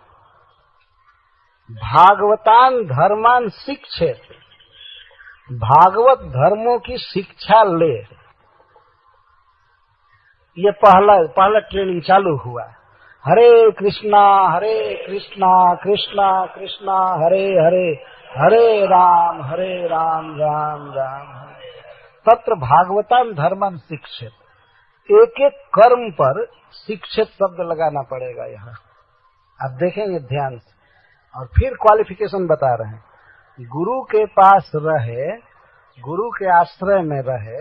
भागवतान धर्मान शिक्षेत, भागवत धर्मों की शिक्षा ले। ये पहला ट्रेनिंग चालू हुआ। हरे कृष्णा कृष्णा कृष्णा हरे हरे, हरे राम राम राम हरे। तत्र भागवतान धर्मान शिक्षित, एक एक कर्म पर शिक्षित शब्द लगाना पड़ेगा यहाँ, आप देखेंगे ध्यान से। और फिर क्वालिफिकेशन बता रहे हैं, गुरु के पास रहे, गुरु के आश्रय में रहे,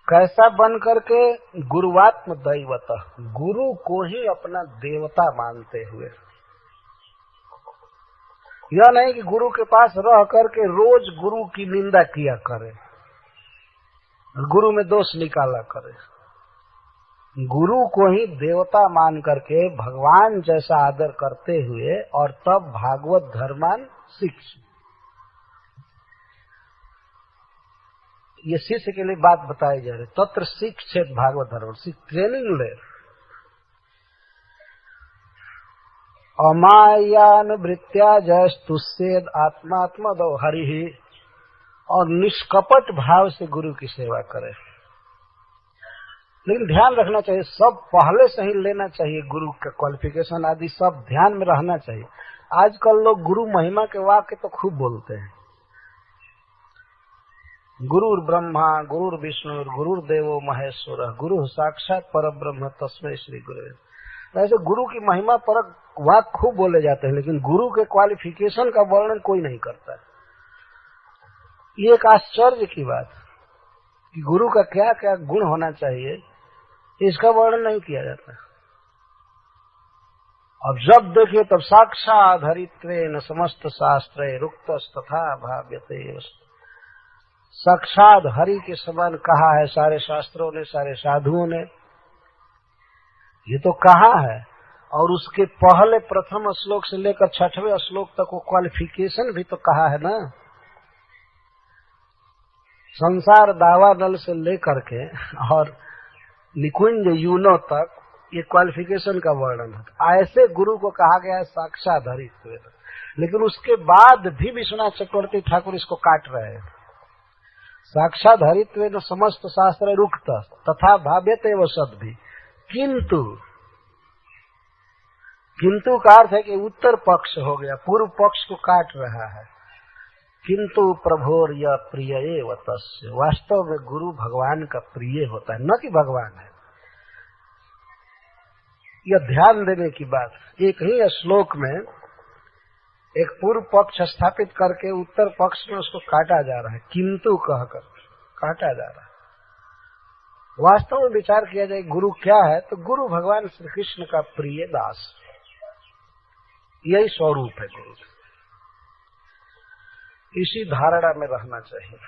कैसा बन करके? गुरुवात्म दैवत, गुरु को ही अपना देवता मानते हुए। यह नहीं कि गुरु के पास रह करके रोज गुरु की निंदा किया करे, गुरु में दोष निकाला करे। गुरु को ही देवता मान करके भगवान जैसा आदर करते हुए और तब भागवत धर्मान शिक्ष। ये शिष्य के लिए बात बताई जा रही। तत्र शिक्षित भागवत धर्म, ट्रेनिंग ले। अमायानुवृत्त्या जयस्तुष्येद आत्मात्मदो हरि, और निष्कपट भाव से गुरु की सेवा करे। लेकिन ध्यान रखना चाहिए, सब पहले से ही लेना चाहिए, गुरु का क्वालिफिकेशन आदि सब ध्यान में रहना चाहिए। आजकल लोग गुरु महिमा के वाक्य तो खूब बोलते हैं, गुरुर ब्रह्मा गुरुर विष्णु गुरुर देवो महेश्वर गुरु साक्षात परब्रह्म तस्मै श्री गुरुवे। ऐसे गुरु की महिमा पर वाक्य खूब बोले जाते हैं, लेकिन गुरु के क्वालिफिकेशन का वर्णन कोई नहीं करता। ये एक आश्चर्य की बात कि गुरु का क्या क्या गुण होना चाहिए, इसका वर्णन नहीं किया जाता। अब जब देखिए तब साक्षात हरित्वेन समस्त शास्त्रे रुक्तस्तथा भाव्यते, साक्षात हरि के समान कहा है सारे शास्त्रों ने, सारे साधुओं ने, ये तो कहा है। और उसके पहले प्रथम श्लोक से लेकर 6वें श्लोक तक वो क्वालिफिकेशन भी तो कहा है ना। संसार दावानल से लेकर के और निकुंज यूनो तक ये क्वालिफिकेशन का वर्णन है। ऐसे गुरु को कहा गया है साक्षात हरित्व। लेकिन उसके बाद भी विश्वनाथ चक्रवर्ती ठाकुर इसको काट रहे हैं। साक्षात हरित्व समस्त शास्त्र रुक्त तथा भाव्यते व सद भी, किंतु का अर्थ है कि उत्तर पक्ष हो गया, पूर्व पक्ष को काट रहा है। किंतु प्रभोर यह प्रिय एव तस्य, वास्तव में गुरु भगवान का प्रिय होता है, न कि भगवान है। यह ध्यान देने की बात। एक ही श्लोक में एक पूर्व पक्ष स्थापित करके उत्तर पक्ष में उसको काटा जा रहा है, किंतु कहकर काटा जा रहा है। वास्तव में विचार किया जाए गुरु क्या है, तो गुरु भगवान श्री कृष्ण का प्रिय दास, यही स्वरूप है गुरु। इसी धारणा में रहना चाहिए।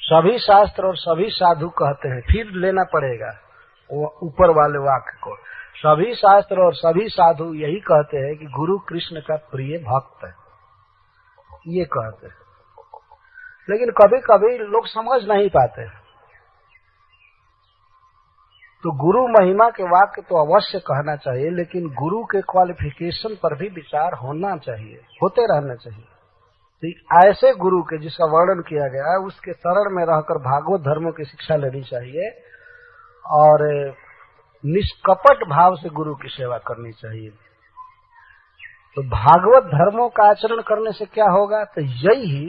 सभी शास्त्र और सभी साधु कहते हैं, फिर लेना पड़ेगा वो ऊपर वाले वाक्य को, सभी शास्त्र और सभी साधु यही कहते हैं कि गुरु कृष्ण का प्रिय भक्त है, ये कहते हैं। लेकिन कभी कभी लोग समझ नहीं पाते। तो गुरु महिमा के वाक्य तो अवश्य कहना चाहिए, लेकिन गुरु के क्वालिफिकेशन पर भी विचार होना चाहिए, होते रहना चाहिए। तो ऐसे गुरु के जिसका वर्णन किया गया है उसके शरण में रहकर भागवत धर्मों की शिक्षा लेनी चाहिए और निष्कपट भाव से गुरु की सेवा करनी चाहिए। तो भागवत धर्मों का आचरण करने से क्या होगा, तो यही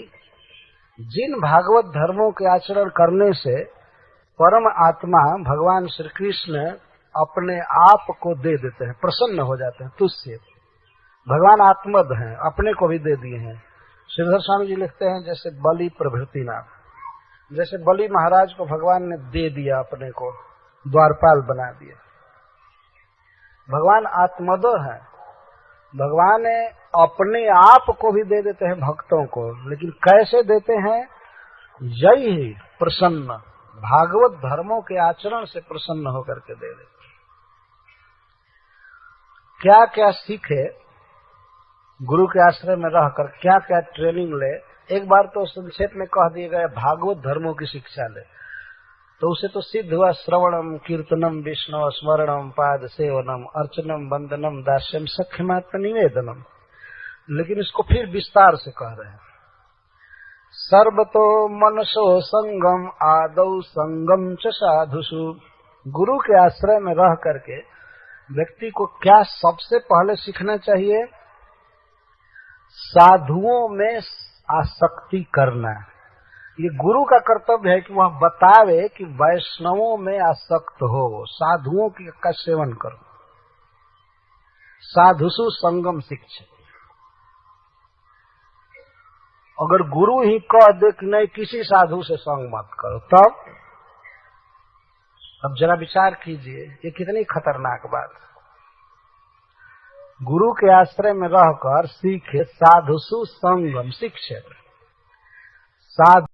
जिन भागवत धर्मों के आचरण करने से परम आत्मा भगवान श्री कृष्ण अपने आप को दे देते हैं, प्रसन्न हो जाते हैं तुझसे। भगवान आत्मद हैं, अपने को भी दे दिए हैं। श्रीधर स्वामी जी लिखते हैं जैसे बलि प्रभृति नाम, जैसे बलि महाराज को भगवान ने दे दिया, अपने को द्वारपाल बना दिया। भगवान आत्मदो है, भगवान अपने आप को भी दे देते हैं भक्तों को, लेकिन कैसे देते हैं, यही प्रसन्न भागवत धर्मों के आचरण से प्रसन्न होकर के दे देते। क्या क्या सीखे गुरु के आश्रय में रहकर, क्या क्या ट्रेनिंग ले, एक बार तो संक्षेप में कह दिया गया भागवत धर्मों की शिक्षा ले, तो उसे तो सिद्ध हुआ श्रवणम कीर्तनम विष्णु स्मरणम पाद सेवनम अर्चनम वंदनम दास्यम सख्यमात्म निवेदनम। लेकिन इसको फिर विस्तार से कह रहे हैं, सर्वतो मनसो संगम आदौ संगम च साधुषु। गुरु के आश्रय में रह करके व्यक्ति को क्या सबसे पहले सीखना चाहिए, साधुओं में आसक्ति करना। ये गुरु का कर्तव्य है कि वह बतावे कि वैष्णवों में आसक्त हो, साधुओं का सेवन करो। साधुषु संगम शिक्षा। अगर गुरु ही कह दे कि नहीं किसी साधु से संग मत करो, तब अब जरा विचार कीजिए, ये कितनी खतरनाक बात है। गुरु के आश्रय में रहकर सीखे साधुषु संगम शिक्षा। साधु